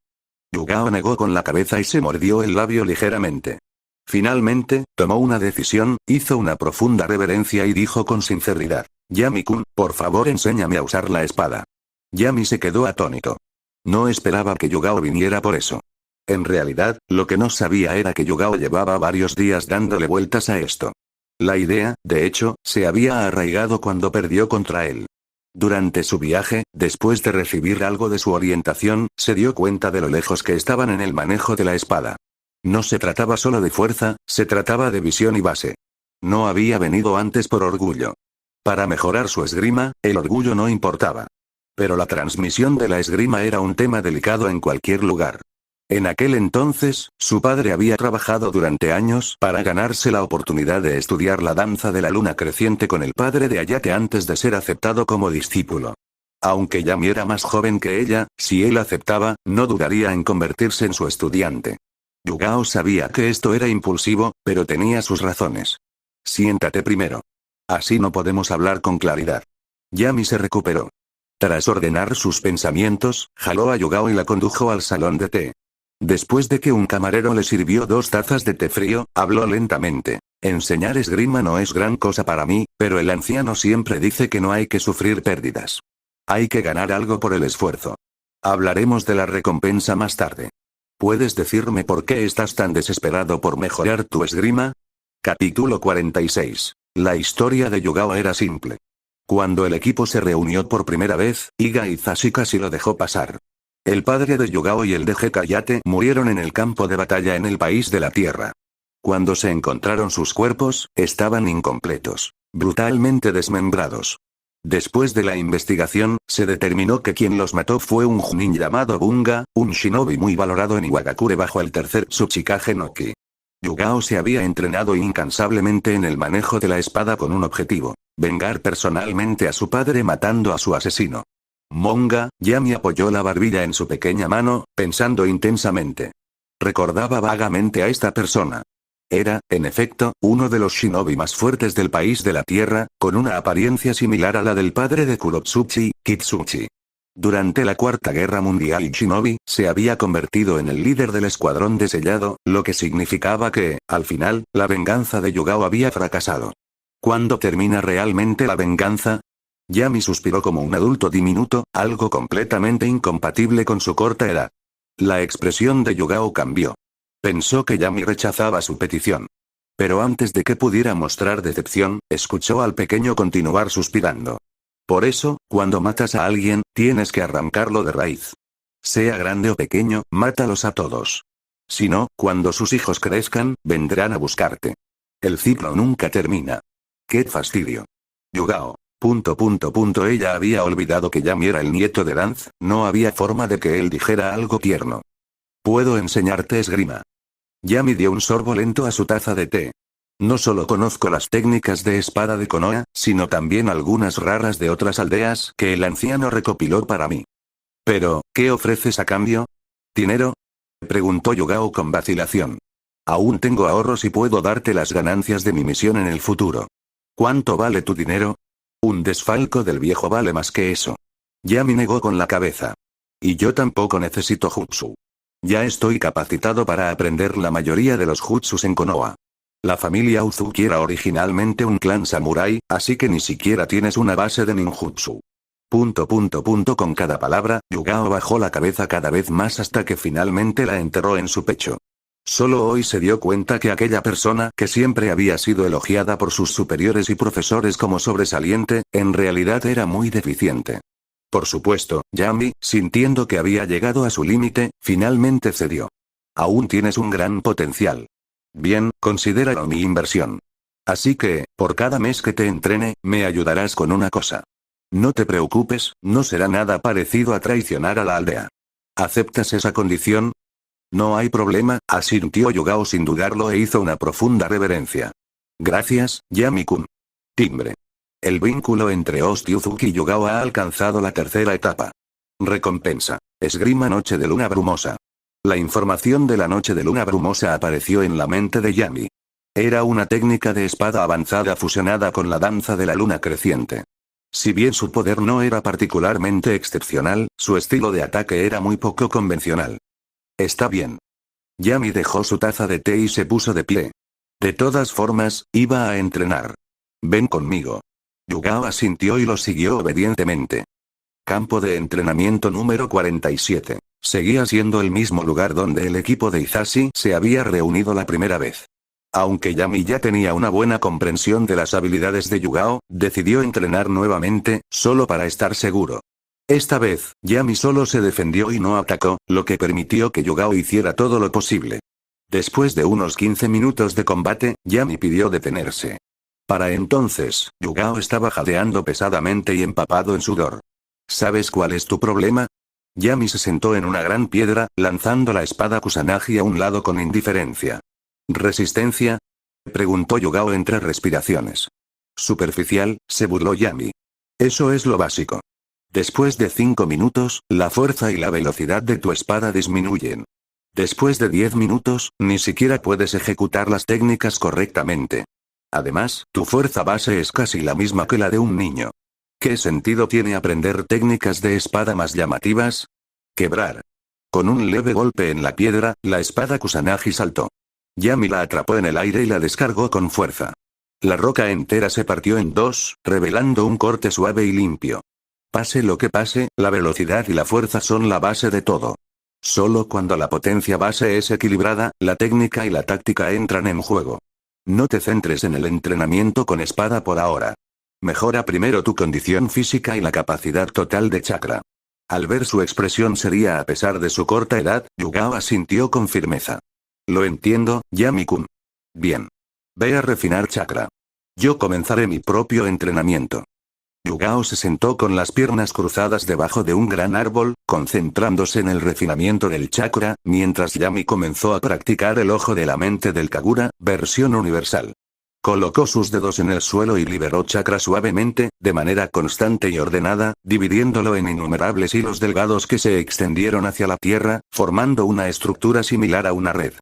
Yugao negó con la cabeza y se mordió el labio ligeramente. Finalmente, tomó una decisión, hizo una profunda reverencia y dijo con sinceridad. Yami-kun, por favor enséñame a usar la espada. Yami se quedó atónito. No esperaba que Yugao viniera por eso. En realidad, lo que no sabía era que Yugao llevaba varios días dándole vueltas a esto. La idea, de hecho, se había arraigado cuando perdió contra él. Durante su viaje, después de recibir algo de su orientación, se dio cuenta de lo lejos que estaban en el manejo de la espada. No se trataba solo de fuerza, se trataba de visión y base. No había venido antes por orgullo. Para mejorar su esgrima, el orgullo no importaba. Pero la transmisión de la esgrima era un tema delicado en cualquier lugar. En aquel entonces, su padre había trabajado durante años para ganarse la oportunidad de estudiar la danza de la luna creciente con el padre de Ayate antes de ser aceptado como discípulo. Aunque Yami era más joven que ella, si él aceptaba, no dudaría en convertirse en su estudiante. Yugao sabía que esto era impulsivo, pero tenía sus razones. Siéntate primero. Así no podemos hablar con claridad. Yami se recuperó. Tras ordenar sus pensamientos, jaló a Yugao y la condujo al salón de té. Después de que un camarero le sirvió 2 tazas de té frío, habló lentamente. Enseñar esgrima no es gran cosa para mí, pero el anciano siempre dice que no hay que sufrir pérdidas. Hay que ganar algo por el esfuerzo. Hablaremos de la recompensa más tarde. ¿Puedes decirme por qué estás tan desesperado por mejorar tu esgrima? Capítulo 46. La historia de Yugao era simple. Cuando el equipo se reunió por primera vez, Iga Izashi casi lo dejó pasar. El padre de Yugao y el de Gekayate murieron en el campo de batalla en el país de la tierra. Cuando se encontraron sus cuerpos, estaban incompletos, brutalmente desmembrados. Después de la investigación, se determinó que quien los mató fue un Chunin llamado Bunga, un shinobi muy valorado en Iwagakure bajo el tercer Tsuchikage no Ki. Yugao se había entrenado incansablemente en el manejo de la espada con un objetivo: vengar personalmente a su padre matando a su asesino. Monga, Yami apoyó la barbilla en su pequeña mano, pensando intensamente. Recordaba vagamente a esta persona. Era, en efecto, uno de los shinobi más fuertes del país de la tierra, con una apariencia similar a la del padre de Kurotsuchi, Kitsuchi. Durante la Cuarta Guerra Mundial Shinobi se había convertido en el líder del escuadrón de sellado, lo que significaba que, al final, la venganza de Yugao había fracasado. ¿Cuándo termina realmente la venganza? Yami suspiró como un adulto diminuto, algo completamente incompatible con su corta edad. La expresión de Yugao cambió. Pensó que Yami rechazaba su petición. Pero antes de que pudiera mostrar decepción, escuchó al pequeño continuar suspirando. Por eso, cuando matas a alguien, tienes que arrancarlo de raíz. Sea grande o pequeño, mátalos a todos. Si no, cuando sus hijos crezcan, vendrán a buscarte. El ciclo nunca termina. ¡Qué fastidio! Yugao. Ella había olvidado que Yami era el nieto de Danz, no había forma de que él dijera algo tierno. Puedo enseñarte esgrima. Yami dio un sorbo lento a su taza de té. No solo conozco las técnicas de espada de Konoha, sino también algunas raras de otras aldeas que el anciano recopiló para mí. Pero, ¿qué ofreces a cambio? ¿Dinero? Preguntó Yugao con vacilación. Aún tengo ahorros y puedo darte las ganancias de mi misión en el futuro. ¿Cuánto vale tu dinero? Un desfalco del viejo vale más que eso. Yami negó con la cabeza. Y yo tampoco necesito jutsu. Ya estoy capacitado para aprender la mayoría de los jutsus en Konoha. La familia Uzuki era originalmente un clan samurái, así que ni siquiera tienes una base de ninjutsu. Con cada palabra, Yugao bajó la cabeza cada vez más hasta que finalmente la enterró en su pecho. Solo hoy se dio cuenta que aquella persona que siempre había sido elogiada por sus superiores y profesores como sobresaliente, en realidad era muy deficiente. Por supuesto, Yami, sintiendo que había llegado a su límite, finalmente cedió. Aún tienes un gran potencial. Bien, considéralo mi inversión. Así que, por cada mes que te entrene, me ayudarás con una cosa. No te preocupes, no será nada parecido a traicionar a la aldea. ¿Aceptas esa condición? No hay problema, asintió Yugao sin dudarlo e hizo una profunda reverencia. Gracias, Yami-kun. Timbre. El vínculo entre Osti Uzuki y Yugao ha alcanzado la tercera etapa. Recompensa. Esgrima Noche de Luna Brumosa. La información de la Noche de Luna Brumosa apareció en la mente de Yami. Era una técnica de espada avanzada fusionada con la danza de la luna creciente. Si bien su poder no era particularmente excepcional, su estilo de ataque era muy poco convencional. Está bien. Yami dejó su taza de té y se puso de pie. De todas formas, iba a entrenar. Ven conmigo. Yugao asintió y lo siguió obedientemente. Campo de entrenamiento número 47. Seguía siendo el mismo lugar donde el equipo de Izashi se había reunido la primera vez. Aunque Yami ya tenía una buena comprensión de las habilidades de Yugao, decidió entrenar nuevamente, solo para estar seguro. Esta vez, Yami solo se defendió y no atacó, lo que permitió que Yugao hiciera todo lo posible. Después de unos 15 minutos de combate, Yami pidió detenerse. Para entonces, Yugao estaba jadeando pesadamente y empapado en sudor. ¿Sabes cuál es tu problema? Yami se sentó en una gran piedra, lanzando la espada Kusanagi a un lado con indiferencia. ¿Resistencia? Preguntó Yugao entre respiraciones. Superficial, se burló Yami. Eso es lo básico. Después de 5 minutos, la fuerza y la velocidad de tu espada disminuyen. Después de 10 minutos, ni siquiera puedes ejecutar las técnicas correctamente. Además, tu fuerza base es casi la misma que la de un niño. ¿Qué sentido tiene aprender técnicas de espada más llamativas? Quebrar. Con un leve golpe en la piedra, la espada Kusanagi saltó. Yami la atrapó en el aire y la descargó con fuerza. La roca entera se partió en dos, revelando un corte suave y limpio. Pase lo que pase, la velocidad y la fuerza son la base de todo. Solo cuando la potencia base es equilibrada, la técnica y la táctica entran en juego. No te centres en el entrenamiento con espada por ahora. Mejora primero tu condición física y la capacidad total de chakra. Al ver su expresión seria a pesar de su corta edad, Yugao asintió con firmeza. Lo entiendo, Yami-kun. Bien. Ve a refinar chakra. Yo comenzaré mi propio entrenamiento. Yugao se sentó con las piernas cruzadas debajo de un gran árbol, concentrándose en el refinamiento del chakra, mientras Yami comenzó a practicar el ojo de la mente del Kagura, versión universal. Colocó sus dedos en el suelo y liberó chakra suavemente, de manera constante y ordenada, dividiéndolo en innumerables hilos delgados que se extendieron hacia la tierra, formando una estructura similar a una red.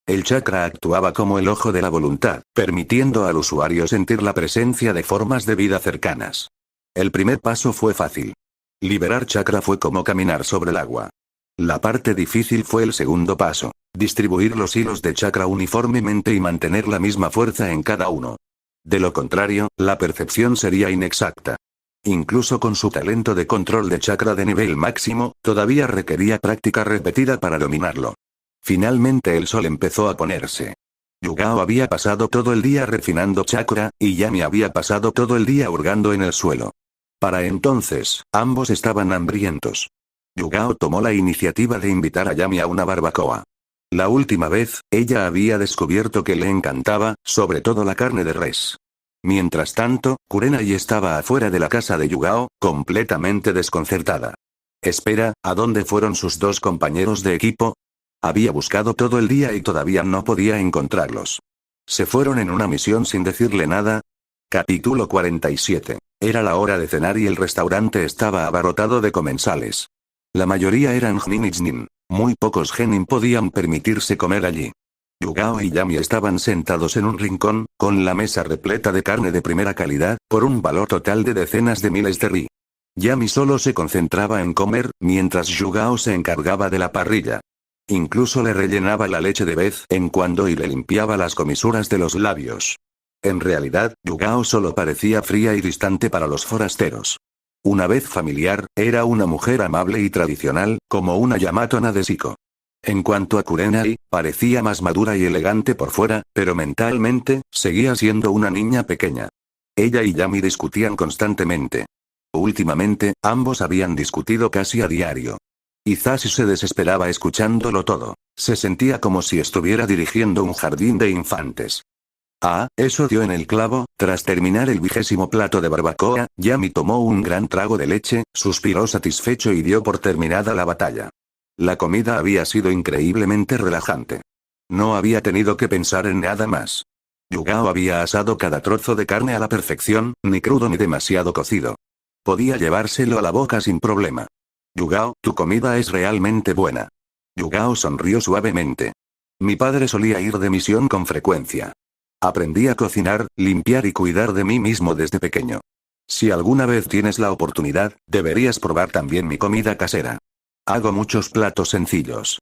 El chakra actuaba como el ojo de la voluntad, permitiendo al usuario sentir la presencia de formas de vida cercanas. El primer paso fue fácil. Liberar chakra fue como caminar sobre el agua. La parte difícil fue el segundo paso, distribuir los hilos de chakra uniformemente y mantener la misma fuerza en cada uno. De lo contrario, la percepción sería inexacta. Incluso con su talento de control de chakra de nivel máximo, todavía requería práctica repetida para dominarlo. Finalmente el sol empezó a ponerse. Yugao había pasado todo el día refinando chakra, y Yami había pasado todo el día hurgando en el suelo. Para entonces, ambos estaban hambrientos. Yugao tomó la iniciativa de invitar a Yami a una barbacoa. La última vez, ella había descubierto que le encantaba, sobre todo la carne de res. Mientras tanto, Kurenai estaba afuera de la casa de Yugao, completamente desconcertada. Espera, ¿a dónde fueron sus dos compañeros de equipo? Había buscado todo el día y todavía no podía encontrarlos. ¿Se fueron en una misión sin decirle nada? Capítulo 47. Era la hora de cenar y el restaurante estaba abarrotado de comensales. La mayoría eran Jnin y Jnin. Muy pocos genin podían permitirse comer allí. Yugao y Yami estaban sentados en un rincón, con la mesa repleta de carne de primera calidad, por un valor total de decenas de miles de ri. Yami solo se concentraba en comer, mientras Yugao se encargaba de la parrilla. Incluso le rellenaba la leche de vez en cuando y le limpiaba las comisuras de los labios. En realidad, Yugao solo parecía fría y distante para los forasteros. Una vez familiar, era una mujer amable y tradicional, como una Yamato Nadeshiko. En cuanto a Kurenai, parecía más madura y elegante por fuera, pero mentalmente, seguía siendo una niña pequeña. Ella y Yami discutían constantemente. Últimamente, ambos habían discutido casi a diario. Hisashi se desesperaba escuchándolo todo. Se sentía como si estuviera dirigiendo un jardín de infantes. Ah, eso dio en el clavo. Tras terminar el 20º plato de barbacoa, Yami tomó un gran trago de leche, suspiró satisfecho y dio por terminada la batalla. La comida había sido increíblemente relajante. No había tenido que pensar en nada más. Yugao había asado cada trozo de carne a la perfección, ni crudo ni demasiado cocido. Podía llevárselo a la boca sin problema. Yugao, tu comida es realmente buena. Yugao sonrió suavemente. Mi padre solía ir de misión con frecuencia. Aprendí a cocinar, limpiar y cuidar de mí mismo desde pequeño. Si alguna vez tienes la oportunidad, deberías probar también mi comida casera. Hago muchos platos sencillos.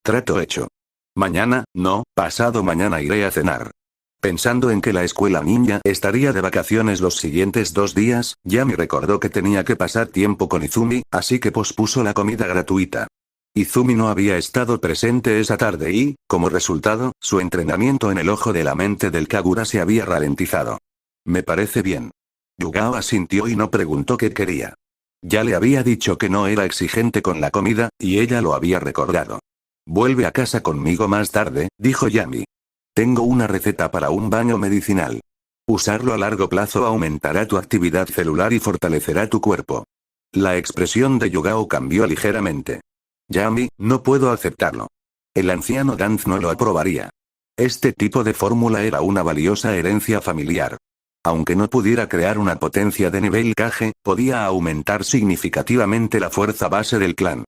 Trato hecho. Mañana, no, pasado mañana iré a cenar. Pensando en que la escuela ninja estaría de vacaciones los siguientes 2 días, Yami recordó que tenía que pasar tiempo con Izumi, así que pospuso la comida gratuita. Izumi no había estado presente esa tarde y, como resultado, su entrenamiento en el ojo de la mente del Kagura se había ralentizado. Me parece bien. Yugao asintió y no preguntó qué quería. Ya le había dicho que no era exigente con la comida, y ella lo había recordado. Vuelve a casa conmigo más tarde, dijo Yami. Tengo una receta para un baño medicinal. Usarlo a largo plazo aumentará tu actividad celular y fortalecerá tu cuerpo. La expresión de Yugao cambió ligeramente. Yami, no puedo aceptarlo. El anciano Danz no lo aprobaría. Este tipo de fórmula era una valiosa herencia familiar. Aunque no pudiera crear una potencia de nivel Kage, podía aumentar significativamente la fuerza base del clan.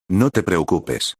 No te preocupes.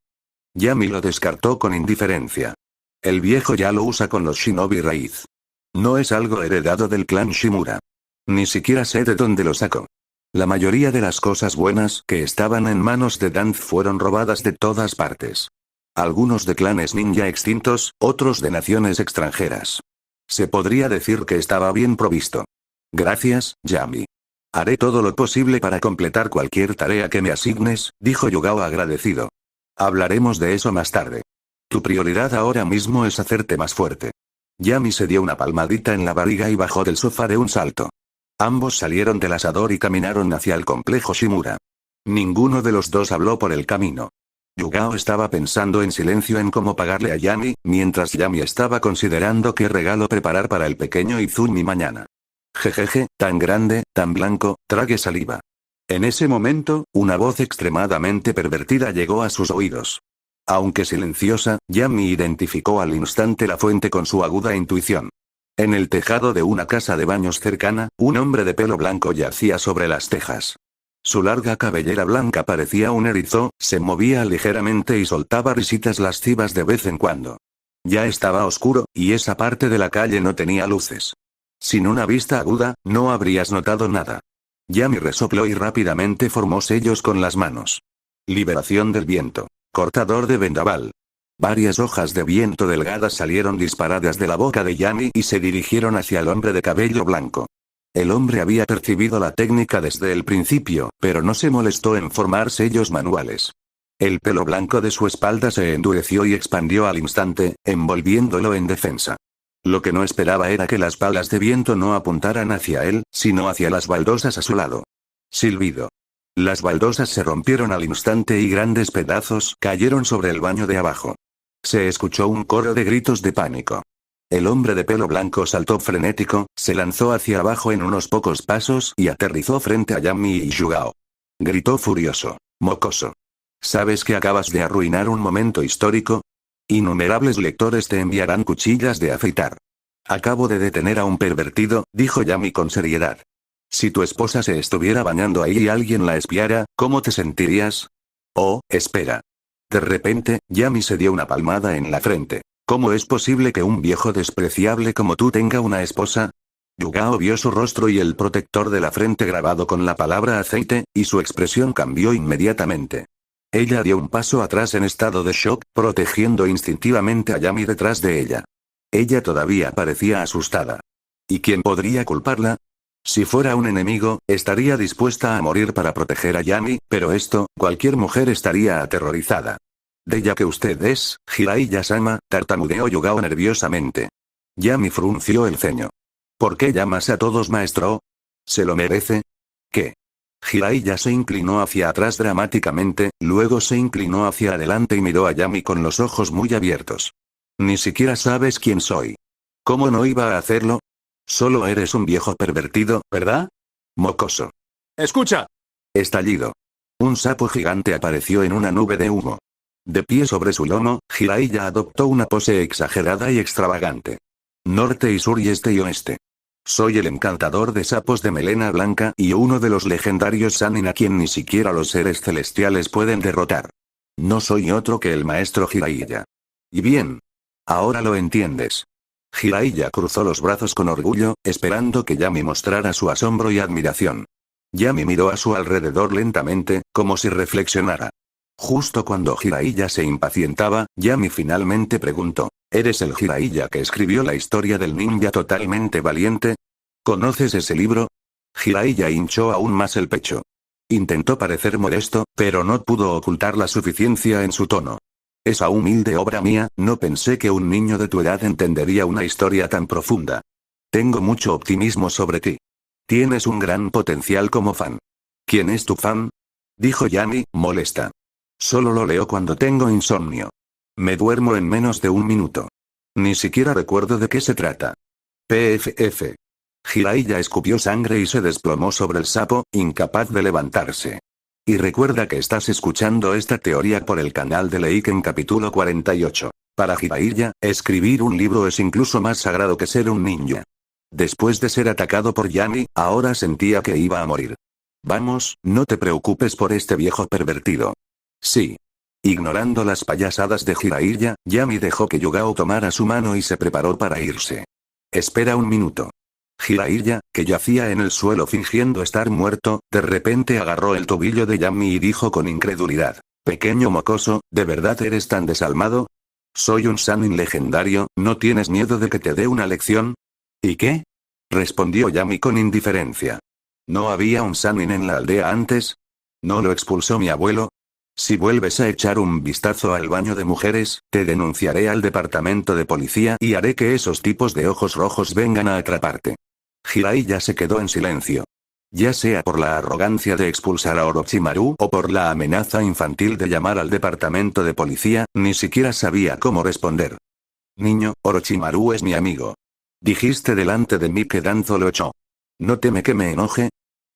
Yami lo descartó con indiferencia. El viejo ya lo usa con los shinobi raíz. No es algo heredado del clan Shimura. Ni siquiera sé de dónde lo sacó. La mayoría de las cosas buenas que estaban en manos de Danz fueron robadas de todas partes. Algunos de clanes ninja extintos, otros de naciones extranjeras. Se podría decir que estaba bien provisto. Gracias, Yami. Haré todo lo posible para completar cualquier tarea que me asignes, dijo Yugao agradecido. Hablaremos de eso más tarde. Tu prioridad ahora mismo es hacerte más fuerte. Yami se dio una palmadita en la barriga y bajó del sofá de un salto. Ambos salieron del asador y caminaron hacia el complejo Shimura. Ninguno de los dos habló por el camino. Yugao estaba pensando en silencio en cómo pagarle a Yami, mientras Yami estaba considerando qué regalo preparar para el pequeño Izumi mañana. Jejeje, tan grande, tan blanco, trague saliva. En ese momento, una voz extremadamente pervertida llegó a sus oídos. Aunque silenciosa, Yami identificó al instante la fuente con su aguda intuición. En el tejado de una casa de baños cercana, un hombre de pelo blanco yacía sobre las tejas. Su larga cabellera blanca parecía un erizo, se movía ligeramente y soltaba risitas lascivas de vez en cuando. Ya estaba oscuro, y esa parte de la calle no tenía luces. Sin una vista aguda, no habrías notado nada. Yami resopló y rápidamente formó sellos con las manos. Liberación del viento. Cortador de vendaval. Varias hojas de viento delgadas salieron disparadas de la boca de Yami y se dirigieron hacia el hombre de cabello blanco. El hombre había percibido la técnica desde el principio, pero no se molestó en formar sellos manuales. El pelo blanco de su espalda se endureció y expandió al instante, envolviéndolo en defensa. Lo que no esperaba era que las balas de viento no apuntaran hacia él, sino hacia las baldosas a su lado. Silbido. Las baldosas se rompieron al instante y grandes pedazos cayeron sobre el baño de abajo. Se escuchó un coro de gritos de pánico. El hombre de pelo blanco saltó frenético, se lanzó hacia abajo en unos pocos pasos y aterrizó frente a Yami y Yugao. Gritó furioso. Mocoso. ¿Sabes que acabas de arruinar un momento histórico? Innumerables lectores te enviarán cuchillas de afeitar. Acabo de detener a un pervertido, dijo Yami con seriedad. Si tu esposa se estuviera bañando ahí y alguien la espiara, ¿cómo te sentirías? Oh, espera. De repente, Yami se dio una palmada en la frente. ¿Cómo es posible que un viejo despreciable como tú tenga una esposa? Yugao vio su rostro y el protector de la frente grabado con la palabra aceite, y su expresión cambió inmediatamente. Ella dio un paso atrás en estado de shock, protegiendo instintivamente a Yami detrás de ella. Ella todavía parecía asustada. ¿Y quién podría culparla? Si fuera un enemigo, estaría dispuesta a morir para proteger a Yami, pero esto, cualquier mujer estaría aterrorizada. De ya que usted es, Jiraiya-sama, tartamudeó Yugao nerviosamente. Yami frunció el ceño. ¿Por qué llamas a todos maestro? ¿Se lo merece? ¿Qué? Jiraiya se inclinó hacia atrás dramáticamente, luego se inclinó hacia adelante y miró a Yami con los ojos muy abiertos. Ni siquiera sabes quién soy. ¿Cómo no iba a hacerlo? Solo eres un viejo pervertido, ¿verdad? Mocoso. ¡Escucha! Estallido. Un sapo gigante apareció en una nube de humo. De pie sobre su lomo, Jiraiya adoptó una pose exagerada y extravagante. Norte y sur y este y oeste. Soy el encantador de sapos de melena blanca y uno de los legendarios Sannin a quien ni siquiera los seres celestiales pueden derrotar. No soy otro que el maestro Jiraiya. Y bien. Ahora lo entiendes. Jiraiya cruzó los brazos con orgullo, esperando que Yami mostrara su asombro y admiración. Yami miró a su alrededor lentamente, como si reflexionara. Justo cuando Jiraiya se impacientaba, Yami finalmente preguntó, ¿eres el Jiraiya que escribió la historia del ninja totalmente valiente? ¿Conoces ese libro? Jiraiya hinchó aún más el pecho. Intentó parecer modesto, pero no pudo ocultar la suficiencia en su tono. Esa humilde obra mía, no pensé que un niño de tu edad entendería una historia tan profunda. Tengo mucho optimismo sobre ti. Tienes un gran potencial como fan. ¿Quién es tu fan? Dijo Yami, molesta. Solo lo leo cuando tengo insomnio. Me duermo en menos de un minuto. Ni siquiera recuerdo de qué se trata. PFF. Jiraiya escupió sangre y se desplomó sobre el sapo, incapaz de levantarse. Y recuerda que estás escuchando esta teoría por el canal de Leiken capítulo 48. Para Jiraiya, escribir un libro es incluso más sagrado que ser un ninja. Después de ser atacado por Yami, ahora sentía que iba a morir. Vamos, no te preocupes por este viejo pervertido. Sí. Ignorando las payasadas de Jiraiya, Yami dejó que Yugao tomara su mano y se preparó para irse. Espera un minuto. Jiraiya, que yacía en el suelo fingiendo estar muerto, de repente agarró el tobillo de Yami y dijo con incredulidad. Pequeño mocoso, ¿de verdad eres tan desalmado? Soy un Sannin legendario, ¿no tienes miedo de que te dé una lección? ¿Y qué? Respondió Yami con indiferencia. ¿No había un Sannin en la aldea antes? ¿No lo expulsó mi abuelo? Si vuelves a echar un vistazo al baño de mujeres, te denunciaré al departamento de policía y haré que esos tipos de ojos rojos vengan a atraparte. Jiraiya se quedó en silencio. Ya sea por la arrogancia de expulsar a Orochimaru o por la amenaza infantil de llamar al departamento de policía, ni siquiera sabía cómo responder. Niño, Orochimaru es mi amigo. Dijiste delante de mí que Danzo lo echó. ¿No teme que me enoje?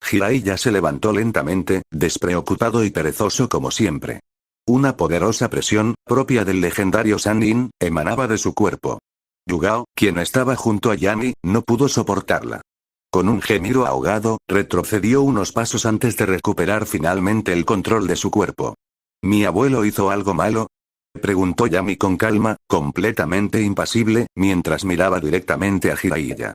Jiraiya se levantó lentamente, despreocupado y perezoso como siempre. Una poderosa presión, propia del legendario Sannin, emanaba de su cuerpo. Yugao, quien estaba junto a Yami, no pudo soportarla. Con un gemido ahogado, retrocedió unos pasos antes de recuperar finalmente el control de su cuerpo. ¿Mi abuelo hizo algo malo? Preguntó Yami con calma, completamente impasible, mientras miraba directamente a Jiraiya.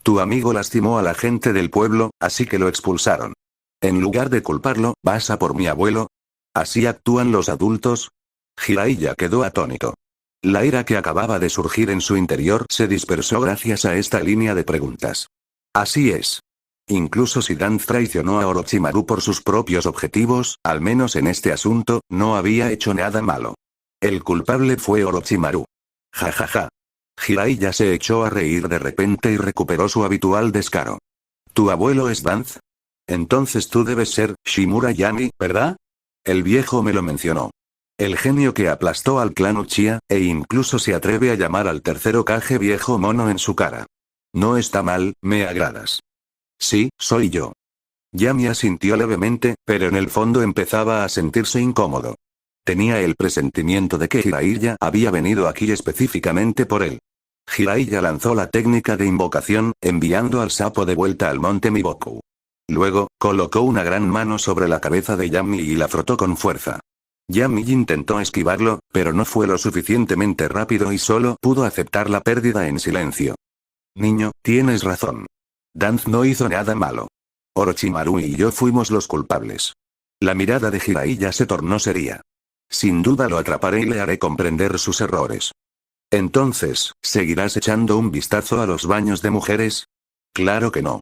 Tu amigo lastimó a la gente del pueblo, así que lo expulsaron. En lugar de culparlo, ¿vas a por mi abuelo? ¿Así actúan los adultos? Jiraiya quedó atónito. La ira que acababa de surgir en su interior se dispersó gracias a esta línea de preguntas. Así es. Incluso si Danz traicionó a Orochimaru por sus propios objetivos, al menos en este asunto, no había hecho nada malo. El culpable fue Orochimaru. Ja ja ja. Jiraiya se echó a reír de repente y recuperó su habitual descaro. ¿Tu abuelo es Danz? Entonces tú debes ser Shimura Yami, ¿verdad? El viejo me lo mencionó. El genio que aplastó al clan Uchiha, e incluso se atreve a llamar al tercer Hokage viejo mono en su cara. No está mal, me agradas. Sí, soy yo. Yami asintió levemente, pero en el fondo empezaba a sentirse incómodo. Tenía el presentimiento de que Jiraiya había venido aquí específicamente por él. Jiraiya lanzó la técnica de invocación, enviando al sapo de vuelta al monte Miboku. Luego, colocó una gran mano sobre la cabeza de Yami y la frotó con fuerza. Yami intentó esquivarlo, pero no fue lo suficientemente rápido y solo pudo aceptar la pérdida en silencio. Niño, tienes razón. Danz no hizo nada malo. Orochimaru y yo fuimos los culpables. La mirada de Jiraiya se tornó seria. Sin duda lo atraparé y le haré comprender sus errores. Entonces, ¿seguirás echando un vistazo a los baños de mujeres? Claro que no.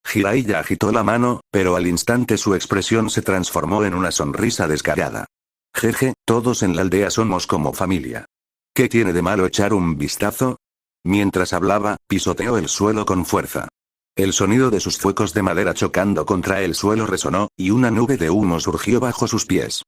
Jiraiya agitó la mano, pero al instante su expresión se transformó en una sonrisa descarada. Jeje, todos en la aldea somos como familia. ¿Qué tiene de malo echar un vistazo? Mientras hablaba, pisoteó el suelo con fuerza. El sonido de sus fuecos de madera chocando contra el suelo resonó, y una nube de humo surgió bajo sus pies.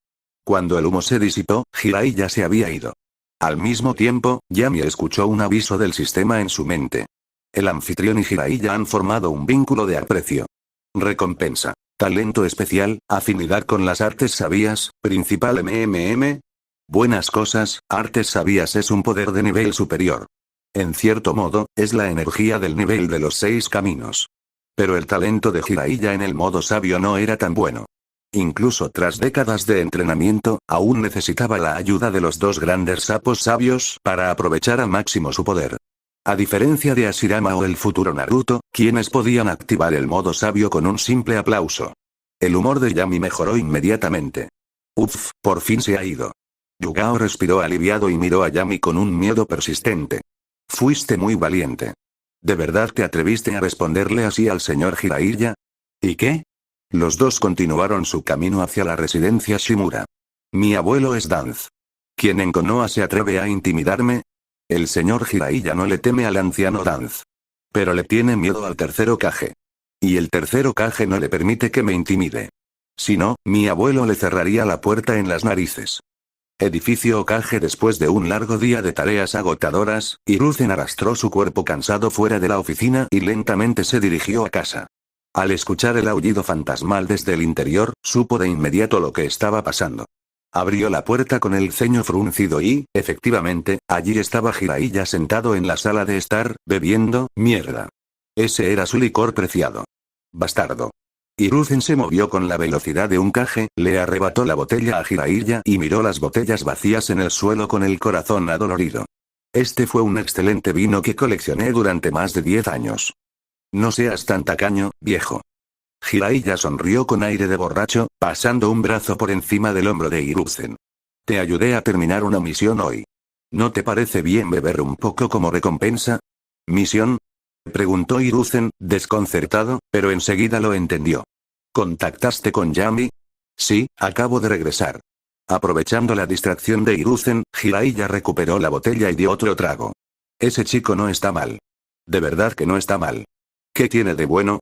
Cuando el humo se disipó, Jiraiya se había ido. Al mismo tiempo, Yami escuchó un aviso del sistema en su mente. El anfitrión y Jiraiya han formado un vínculo de aprecio. Recompensa. Talento especial, afinidad con las artes sabías, principal MMM. Buenas cosas, artes sabías es un poder de nivel superior. En cierto modo, es la energía del nivel de los 6 caminos. Pero el talento de Jiraiya en el modo sabio no era tan bueno. Incluso tras décadas de entrenamiento, aún necesitaba la ayuda de los 2 grandes sapos sabios para aprovechar al máximo su poder. A diferencia de Hashirama o el futuro Naruto, quienes podían activar el modo sabio con un simple aplauso. El humor de Yami mejoró inmediatamente. Uff, por fin se ha ido. Yugao respiró aliviado y miró a Yami con un miedo persistente. Fuiste muy valiente. ¿De verdad te atreviste a responderle así al señor Jiraiya? ¿Y qué? Los dos continuaron su camino hacia la residencia Shimura. Mi abuelo es Danz. ¿Quién en Konoha se atreve a intimidarme? El señor Jiraiya no le teme al anciano Danz. Pero le tiene miedo al tercer Hokage. Y el tercer Hokage no le permite que me intimide. Si no, mi abuelo le cerraría la puerta en las narices. Edificio Hokage. Después de un largo día de tareas agotadoras, Hiruzen arrastró su cuerpo cansado fuera de la oficina y lentamente se dirigió a casa. Al escuchar el aullido fantasmal desde el interior, supo de inmediato lo que estaba pasando. Abrió la puerta con el ceño fruncido y, efectivamente, allí estaba Jiraiya sentado en la sala de estar, bebiendo mierda. Ese era su licor preciado. Bastardo. Hiruzen se movió con la velocidad de un Kage, le arrebató la botella a Jiraiya y miró las botellas vacías en el suelo con el corazón adolorido. Este fue un excelente vino que coleccioné durante más de 10 años. No seas tan tacaño, viejo. Jiraiya sonrió con aire de borracho, pasando un brazo por encima del hombro de Hiruzen. Te ayudé a terminar una misión hoy. ¿No te parece bien beber un poco como recompensa? ¿Misión? Preguntó Hiruzen, desconcertado, pero enseguida lo entendió. ¿Contactaste con Yami? Sí, acabo de regresar. Aprovechando la distracción de Hiruzen, Jiraiya recuperó la botella y dio otro trago. Ese chico no está mal. De verdad que no está mal. ¿Qué tiene de bueno?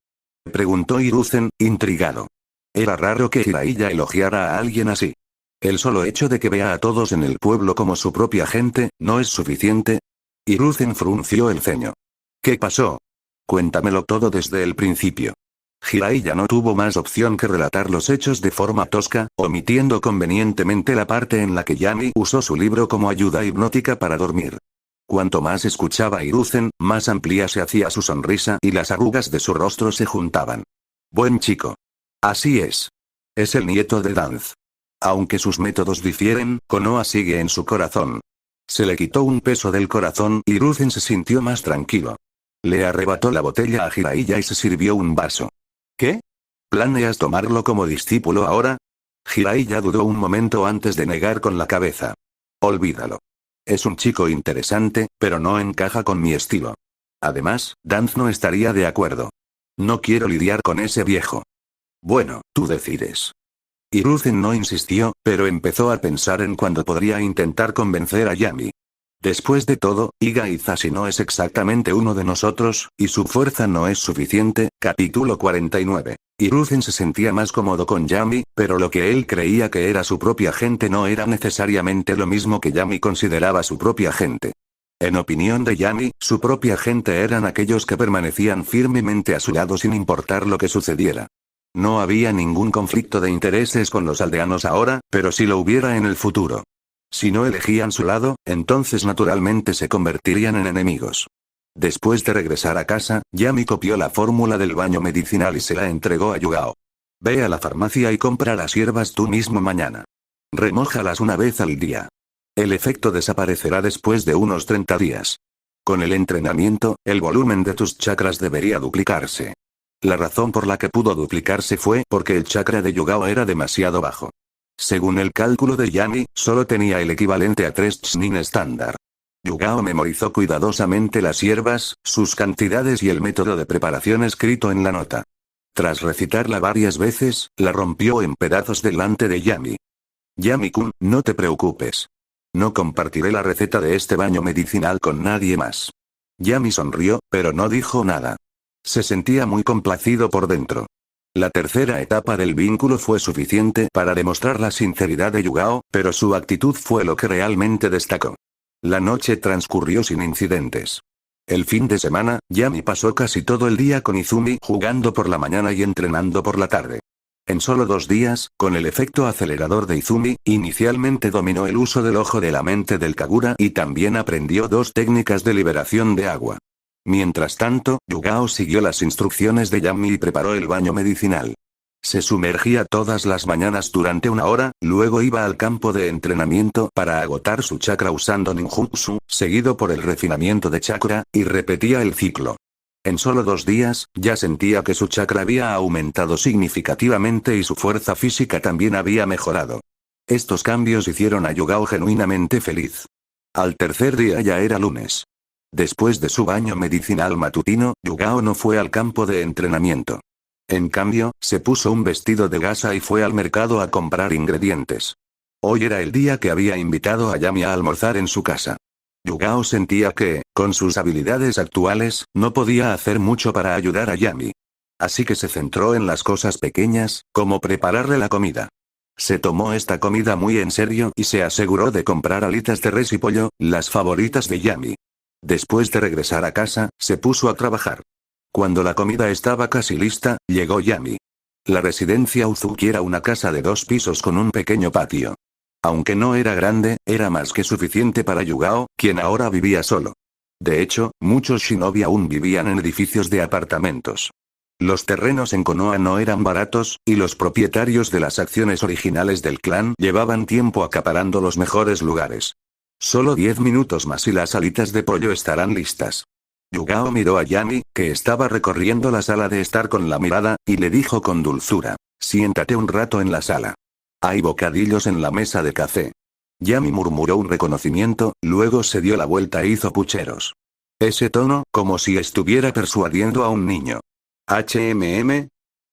Preguntó Hiruzen, intrigado. Era raro que Jiraiya elogiara a alguien así. El solo hecho de que vea a todos en el pueblo como su propia gente, ¿no es suficiente? Hiruzen frunció el ceño. ¿Qué pasó? Cuéntamelo todo desde el principio. Jiraiya no tuvo más opción que relatar los hechos de forma tosca, omitiendo convenientemente la parte en la que Yami usó su libro como ayuda hipnótica para dormir. Cuanto más escuchaba a Hiruzen, más amplia se hacía su sonrisa y las arrugas de su rostro se juntaban. Buen chico. Así es. Es el nieto de Danz. Aunque sus métodos difieren, Konoha sigue en su corazón. Se le quitó un peso del corazón y Hiruzen se sintió más tranquilo. Le arrebató la botella a Jiraiya y se sirvió un vaso. ¿Qué? ¿Planeas tomarlo como discípulo ahora? Jiraiya dudó un momento antes de negar con la cabeza. Olvídalo. Es un chico interesante, pero no encaja con mi estilo. Además, Danz no estaría de acuerdo. No quiero lidiar con ese viejo. Bueno, tú decides. Hiruzen no insistió, pero empezó a pensar en cuándo podría intentar convencer a Yami. Después de todo, Iga Izashi no es exactamente uno de nosotros, y su fuerza no es suficiente. Capítulo 49. Hiruzen se sentía más cómodo con Yami, pero lo que él creía que era su propia gente no era necesariamente lo mismo que Yami consideraba su propia gente. En opinión de Yami, su propia gente eran aquellos que permanecían firmemente a su lado sin importar lo que sucediera. No había ningún conflicto de intereses con los aldeanos ahora, pero sí lo hubiera en el futuro. Si no elegían su lado, entonces naturalmente se convertirían en enemigos. Después de regresar a casa, Yami copió la fórmula del baño medicinal y se la entregó a Yugao. Ve a la farmacia y compra las hierbas tú mismo mañana. Remójalas una vez al día. El efecto desaparecerá después de unos 30 días. Con el entrenamiento, el volumen de tus chakras debería duplicarse. La razón por la que pudo duplicarse fue porque el chakra de Yugao era demasiado bajo. Según el cálculo de Yami, solo tenía el equivalente a 3 Chunin estándar. Yugao memorizó cuidadosamente las hierbas, sus cantidades y el método de preparación escrito en la nota. Tras recitarla varias veces, la rompió en pedazos delante de Yami. Yami-kun, no te preocupes. No compartiré la receta de este baño medicinal con nadie más. Yami sonrió, pero no dijo nada. Se sentía muy complacido por dentro. La tercera etapa del vínculo fue suficiente para demostrar la sinceridad de Yugao, pero su actitud fue lo que realmente destacó. La noche transcurrió sin incidentes. El fin de semana, Yami pasó casi todo el día con Izumi jugando por la mañana y entrenando por la tarde. En solo 2 días, con el efecto acelerador de Izumi, inicialmente dominó el uso del ojo de la mente del Kagura y también aprendió 2 técnicas de liberación de agua. Mientras tanto, Yugao siguió las instrucciones de Yami y preparó el baño medicinal. Se sumergía todas las mañanas durante 1 hora, luego iba al campo de entrenamiento para agotar su chakra usando ninjutsu, seguido por el refinamiento de chakra, y repetía el ciclo. En solo 2 días, ya sentía que su chakra había aumentado significativamente y su fuerza física también había mejorado. Estos cambios hicieron a Yugao genuinamente feliz. Al tercer día ya era lunes. Después de su baño medicinal matutino, Yugao no fue al campo de entrenamiento. En cambio, se puso un vestido de gasa y fue al mercado a comprar ingredientes. Hoy era el día que había invitado a Yami a almorzar en su casa. Yugao sentía que, con sus habilidades actuales, no podía hacer mucho para ayudar a Yami. Así que se centró en las cosas pequeñas, como prepararle la comida. Se tomó esta comida muy en serio y se aseguró de comprar alitas de res y pollo, las favoritas de Yami. Después de regresar a casa, se puso a trabajar. Cuando la comida estaba casi lista, llegó Yami. La residencia Uzuki era una casa de 2 pisos con un pequeño patio. Aunque no era grande, era más que suficiente para Yugao, quien ahora vivía solo. De hecho, muchos shinobi aún vivían en edificios de apartamentos. Los terrenos en Konoha no eran baratos, y los propietarios de las acciones originales del clan llevaban tiempo acaparando los mejores lugares. Solo 10 minutos más y las alitas de pollo estarán listas. Yugao miró a Yami, que estaba recorriendo la sala de estar con la mirada, y le dijo con dulzura: siéntate un rato en la sala. Hay bocadillos en la mesa de café. Yami murmuró un reconocimiento, luego se dio la vuelta e hizo pucheros. Ese tono, como si estuviera persuadiendo a un niño.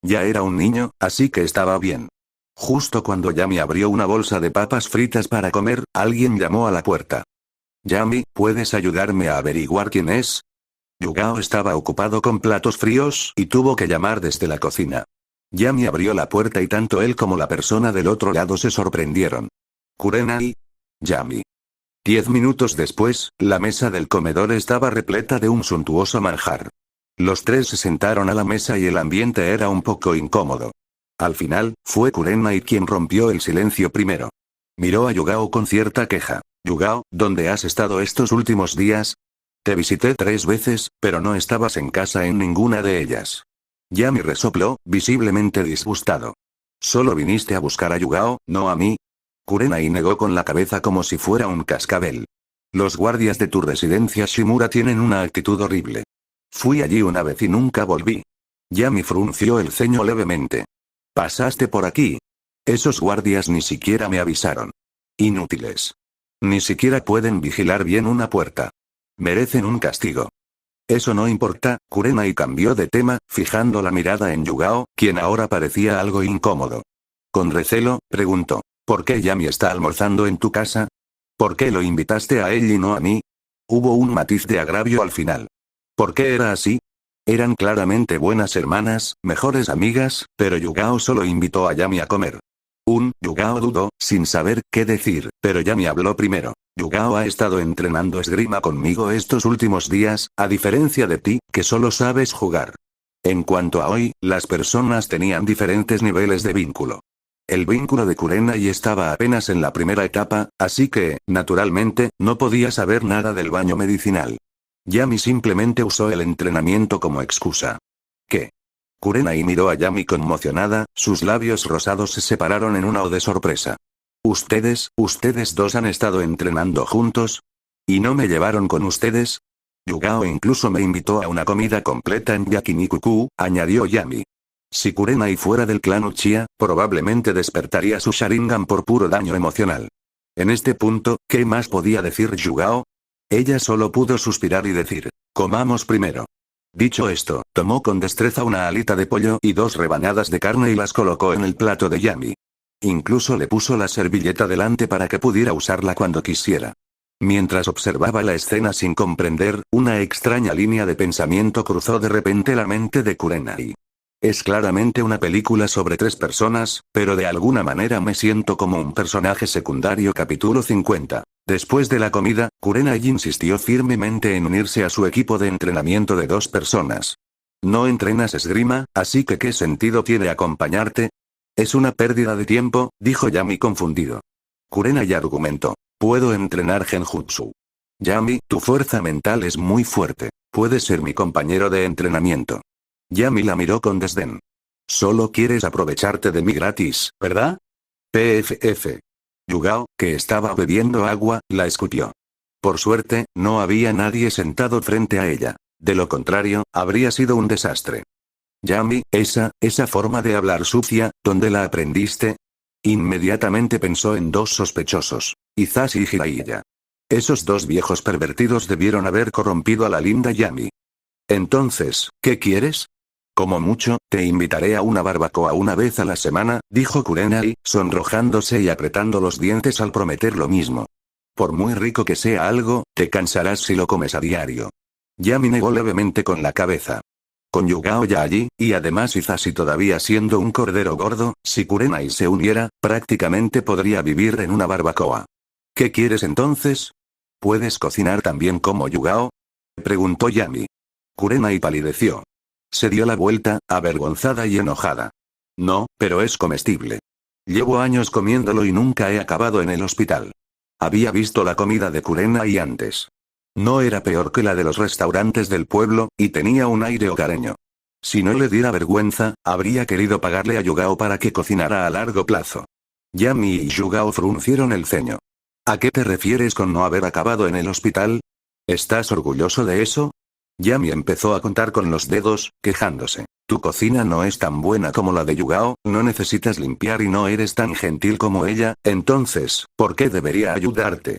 Ya era un niño, así que estaba bien. Justo cuando Yami abrió una bolsa de papas fritas para comer, alguien llamó a la puerta. Yami, ¿puedes ayudarme a averiguar quién es? Yugao estaba ocupado con platos fríos y tuvo que llamar desde la cocina. Yami abrió la puerta y tanto él como la persona del otro lado se sorprendieron. Kurenai. Yami. 10 minutos después, la mesa del comedor estaba repleta de un suntuoso manjar. Los tres se sentaron a la mesa y el ambiente era un poco incómodo. Al final, fue Kurenai quien rompió el silencio primero. Miró a Yugao con cierta queja. Yugao, ¿dónde has estado estos últimos días? Te visité 3 veces, pero no estabas en casa en ninguna de ellas. Yami resopló, visiblemente disgustado. Solo viniste a buscar a Yugao, no a mí. Kurenai negó con la cabeza como si fuera un cascabel. Los guardias de tu residencia Shimura tienen una actitud horrible. Fui allí una vez y nunca volví. Yami frunció el ceño levemente. Pasaste por aquí. Esos guardias ni siquiera me avisaron. Inútiles. Ni siquiera pueden vigilar bien una puerta. Merecen un castigo. Eso no importa, Kurenai cambió de tema, fijando la mirada en Yugao, quien ahora parecía algo incómodo. Con recelo, preguntó. ¿Por qué Yami está almorzando en tu casa? ¿Por qué lo invitaste a él y no a mí? Hubo un matiz de agravio al final. ¿Por qué era así? Eran claramente buenas hermanas, mejores amigas, pero Yugao solo invitó a Yami a comer. Yugao dudó, sin saber qué decir, pero Yami habló primero. Yugao ha estado entrenando esgrima conmigo estos últimos días, a diferencia de ti, que solo sabes jugar. En cuanto a hoy, las personas tenían diferentes niveles de vínculo. El vínculo de Kurenai estaba apenas en la primera etapa, así que, naturalmente, no podía saber nada del baño medicinal. Yami simplemente usó el entrenamiento como excusa. ¿Qué? Kurenai miró a Yami conmocionada, sus labios rosados se separaron en una O de sorpresa. ¿Ustedes dos han estado entrenando juntos? ¿Y no me llevaron con ustedes? Yugao incluso me invitó a una comida completa en Yakiniku-ku, añadió Yami. Si Kurenai fuera del clan Uchiha, probablemente despertaría su Sharingan por puro daño emocional. En este punto, ¿qué más podía decir Yugao? Ella solo pudo suspirar y decir, comamos primero. Dicho esto, tomó con destreza una alita de pollo y 2 rebanadas de carne y las colocó en el plato de Yami. Incluso le puso la servilleta delante para que pudiera usarla cuando quisiera. Mientras observaba la escena sin comprender, una extraña línea de pensamiento cruzó de repente la mente de Kurenai. Es claramente una película sobre 3 personas, pero de alguna manera me siento como un personaje secundario. Capítulo 50. Después de la comida, Kurenai insistió firmemente en unirse a su equipo de entrenamiento de 2 personas. No entrenas esgrima, así que ¿qué sentido tiene acompañarte? Es una pérdida de tiempo, dijo Yami confundido. Kurenai argumentó. Puedo entrenar genjutsu. Yami, tu fuerza mental es muy fuerte. Puedes ser mi compañero de entrenamiento. Yami la miró con desdén. Solo quieres aprovecharte de mí gratis, ¿verdad? PFF. Yugao, que estaba bebiendo agua, la escupió. Por suerte, no había nadie sentado frente a ella. De lo contrario, habría sido un desastre. Yami, esa forma de hablar sucia, ¿dónde la aprendiste? Inmediatamente pensó en 2 sospechosos. Hisashi y Jiraiya. Esos 2 viejos pervertidos debieron haber corrompido a la linda Yami. Entonces, ¿qué quieres? Como mucho, te invitaré a una barbacoa una vez a la semana, dijo Kurenai, sonrojándose y apretando los dientes al prometer lo mismo. Por muy rico que sea algo, te cansarás si lo comes a diario. Yami negó levemente con la cabeza. Con Yugao ya allí, y además Hisashi todavía siendo un cordero gordo, si Kurenai se uniera, prácticamente podría vivir en una barbacoa. ¿Qué quieres entonces? ¿Puedes cocinar tan bien como Yugao? Preguntó Yami. Kurenai palideció. Se dio la vuelta, avergonzada y enojada. No, pero es comestible. Llevo años comiéndolo y nunca he acabado en el hospital. Había visto la comida de Kurenai antes. No era peor que la de los restaurantes del pueblo, y tenía un aire hogareño. Si no le diera vergüenza, habría querido pagarle a Yugao para que cocinara a largo plazo. Yami y Yugao fruncieron el ceño. ¿A qué te refieres con no haber acabado en el hospital? ¿Estás orgulloso de eso? Yami empezó a contar con los dedos, quejándose. Tu cocina no es tan buena como la de Yugao, no necesitas limpiar y no eres tan gentil como ella, entonces, ¿por qué debería ayudarte?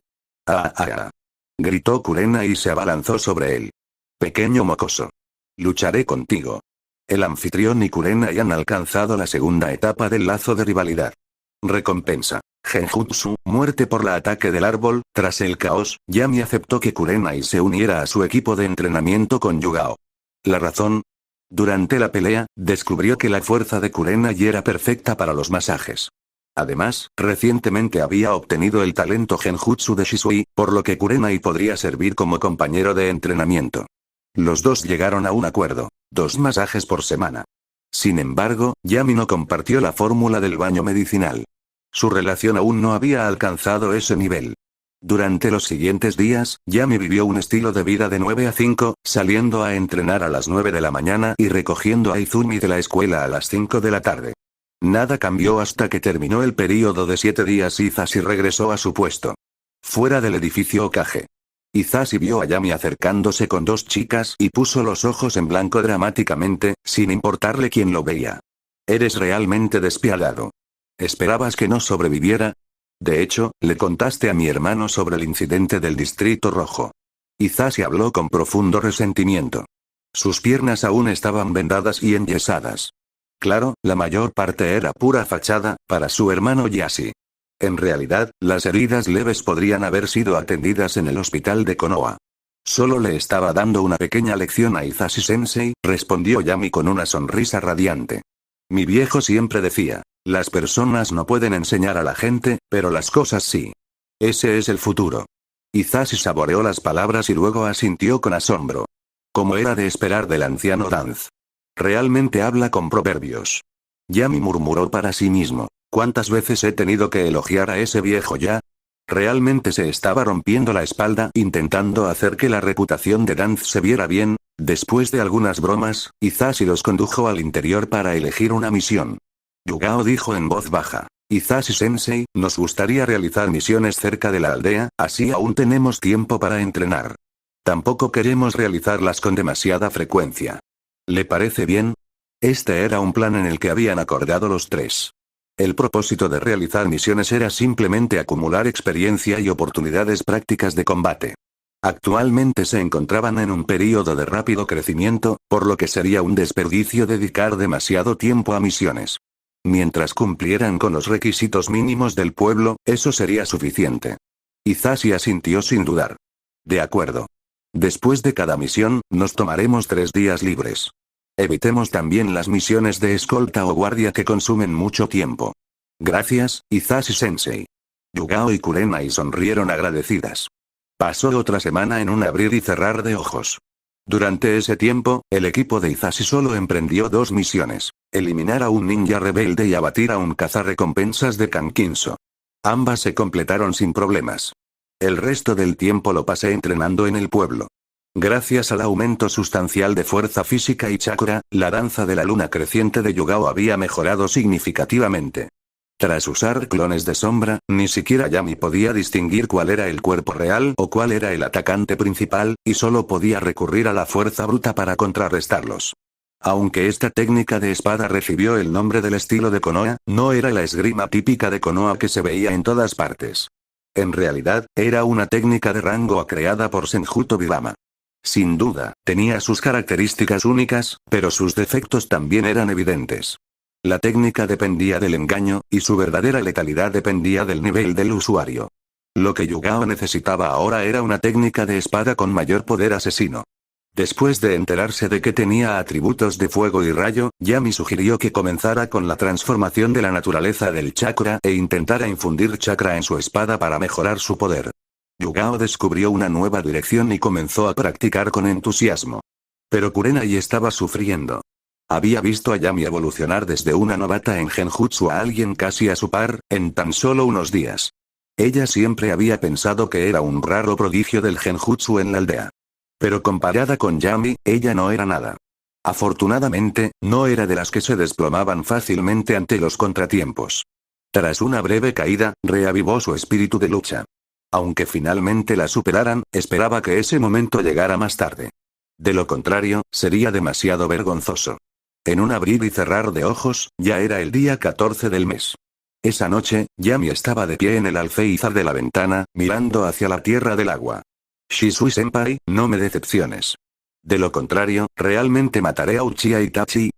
Gritó Kurenai y se abalanzó sobre él. Pequeño mocoso. Lucharé contigo. El anfitrión y Kurenai han alcanzado la segunda etapa del lazo de rivalidad. Recompensa. Genjutsu, muerte por la ataque del árbol. Tras el caos, Yami aceptó que Kurenai se uniera a su equipo de entrenamiento con Yugao. ¿La razón? Durante la pelea, descubrió que la fuerza de Kurenai era perfecta para los masajes. Además, recientemente había obtenido el talento Genjutsu de Shisui, por lo que Kurenai podría servir como compañero de entrenamiento. Los dos llegaron a un acuerdo: 2 masajes por semana. Sin embargo, Yami no compartió la fórmula del baño medicinal. Su relación aún no había alcanzado ese nivel. Durante los siguientes días, Yami vivió un estilo de vida de 9 a 5, saliendo a entrenar a las 9 de la mañana y recogiendo a Izumi de la escuela a las 5 de la tarde. Nada cambió hasta que terminó el período de 7 días y Hisashi regresó a su puesto. Fuera del edificio Okage. Hisashi vio a Yami acercándose con 2 chicas y puso los ojos en blanco dramáticamente, sin importarle quién lo veía. Eres realmente despiadado. ¿Esperabas que no sobreviviera? De hecho, le contaste a mi hermano sobre el incidente del Distrito Rojo. Hisashi habló con profundo resentimiento. Sus piernas aún estaban vendadas y enyesadas. Claro, la mayor parte era pura fachada, para su hermano Yashi. En realidad, las heridas leves podrían haber sido atendidas en el hospital de Konoha. Solo le estaba dando una pequeña lección a Hisashi-sensei, respondió Yami con una sonrisa radiante. Mi viejo siempre decía, las personas no pueden enseñar a la gente, pero las cosas sí. Ese es el futuro. Hisashi saboreó las palabras y luego asintió con asombro. Como era de esperar del anciano Danz. Realmente habla con proverbios. Yami murmuró para sí mismo. ¿Cuántas veces he tenido que elogiar a ese viejo ya? Realmente se estaba rompiendo la espalda intentando hacer que la reputación de Danz se viera bien. Después de algunas bromas, Hisashi los condujo al interior para elegir una misión. Yugao dijo en voz baja. Hisashi-sensei, nos gustaría realizar misiones cerca de la aldea, así aún tenemos tiempo para entrenar. Tampoco queremos realizarlas con demasiada frecuencia. ¿Le parece bien? Este era un plan en el que habían acordado los 3. El propósito de realizar misiones era simplemente acumular experiencia y oportunidades prácticas de combate. Actualmente se encontraban en un período de rápido crecimiento, por lo que sería un desperdicio dedicar demasiado tiempo a misiones. Mientras cumplieran con los requisitos mínimos del pueblo, eso sería suficiente. Hisashi asintió sin dudar. De acuerdo. Después de cada misión, nos tomaremos 3 días libres. Evitemos también las misiones de escolta o guardia que consumen mucho tiempo. Gracias, Hisashi-sensei. Yugao y Kurenai sonrieron agradecidas. Pasó otra semana en un abrir y cerrar de ojos. Durante ese tiempo, el equipo de Hisashi solo emprendió 2 misiones. Eliminar a un ninja rebelde y abatir a un cazarrecompensas de Kankinso. Ambas se completaron sin problemas. El resto del tiempo lo pasé entrenando en el pueblo. Gracias al aumento sustancial de fuerza física y chakra, la danza de la luna creciente de Yugao había mejorado significativamente. Tras usar clones de sombra, ni siquiera Yami podía distinguir cuál era el cuerpo real o cuál era el atacante principal, y solo podía recurrir a la fuerza bruta para contrarrestarlos. Aunque esta técnica de espada recibió el nombre del estilo de Konoha, no era la esgrima típica de Konoha que se veía en todas partes. En realidad, era una técnica de rango A creada por Senju Tobirama. Sin duda, tenía sus características únicas, pero sus defectos también eran evidentes. La técnica dependía del engaño, y su verdadera letalidad dependía del nivel del usuario. Lo que Yugao necesitaba ahora era una técnica de espada con mayor poder asesino. Después de enterarse de que tenía atributos de fuego y rayo, Yami sugirió que comenzara con la transformación de la naturaleza del chakra e intentara infundir chakra en su espada para mejorar su poder. Yugao descubrió una nueva dirección y comenzó a practicar con entusiasmo. Pero Kurenai estaba sufriendo. Había visto a Yami evolucionar desde una novata en Genjutsu a alguien casi a su par, en tan solo unos días. Ella siempre había pensado que era un raro prodigio del Genjutsu en la aldea. Pero comparada con Yami, ella no era nada. Afortunadamente, no era de las que se desplomaban fácilmente ante los contratiempos. Tras una breve caída, reavivó su espíritu de lucha. Aunque finalmente la superaran, esperaba que ese momento llegara más tarde. De lo contrario, sería demasiado vergonzoso. En un abrir y cerrar de ojos, ya era el día 14 del mes. Esa noche, Yami estaba de pie en el alféizar de la ventana, mirando hacia la tierra del agua. Shisui-senpai, no me decepciones. De lo contrario, realmente mataré a Uchiha Itachi,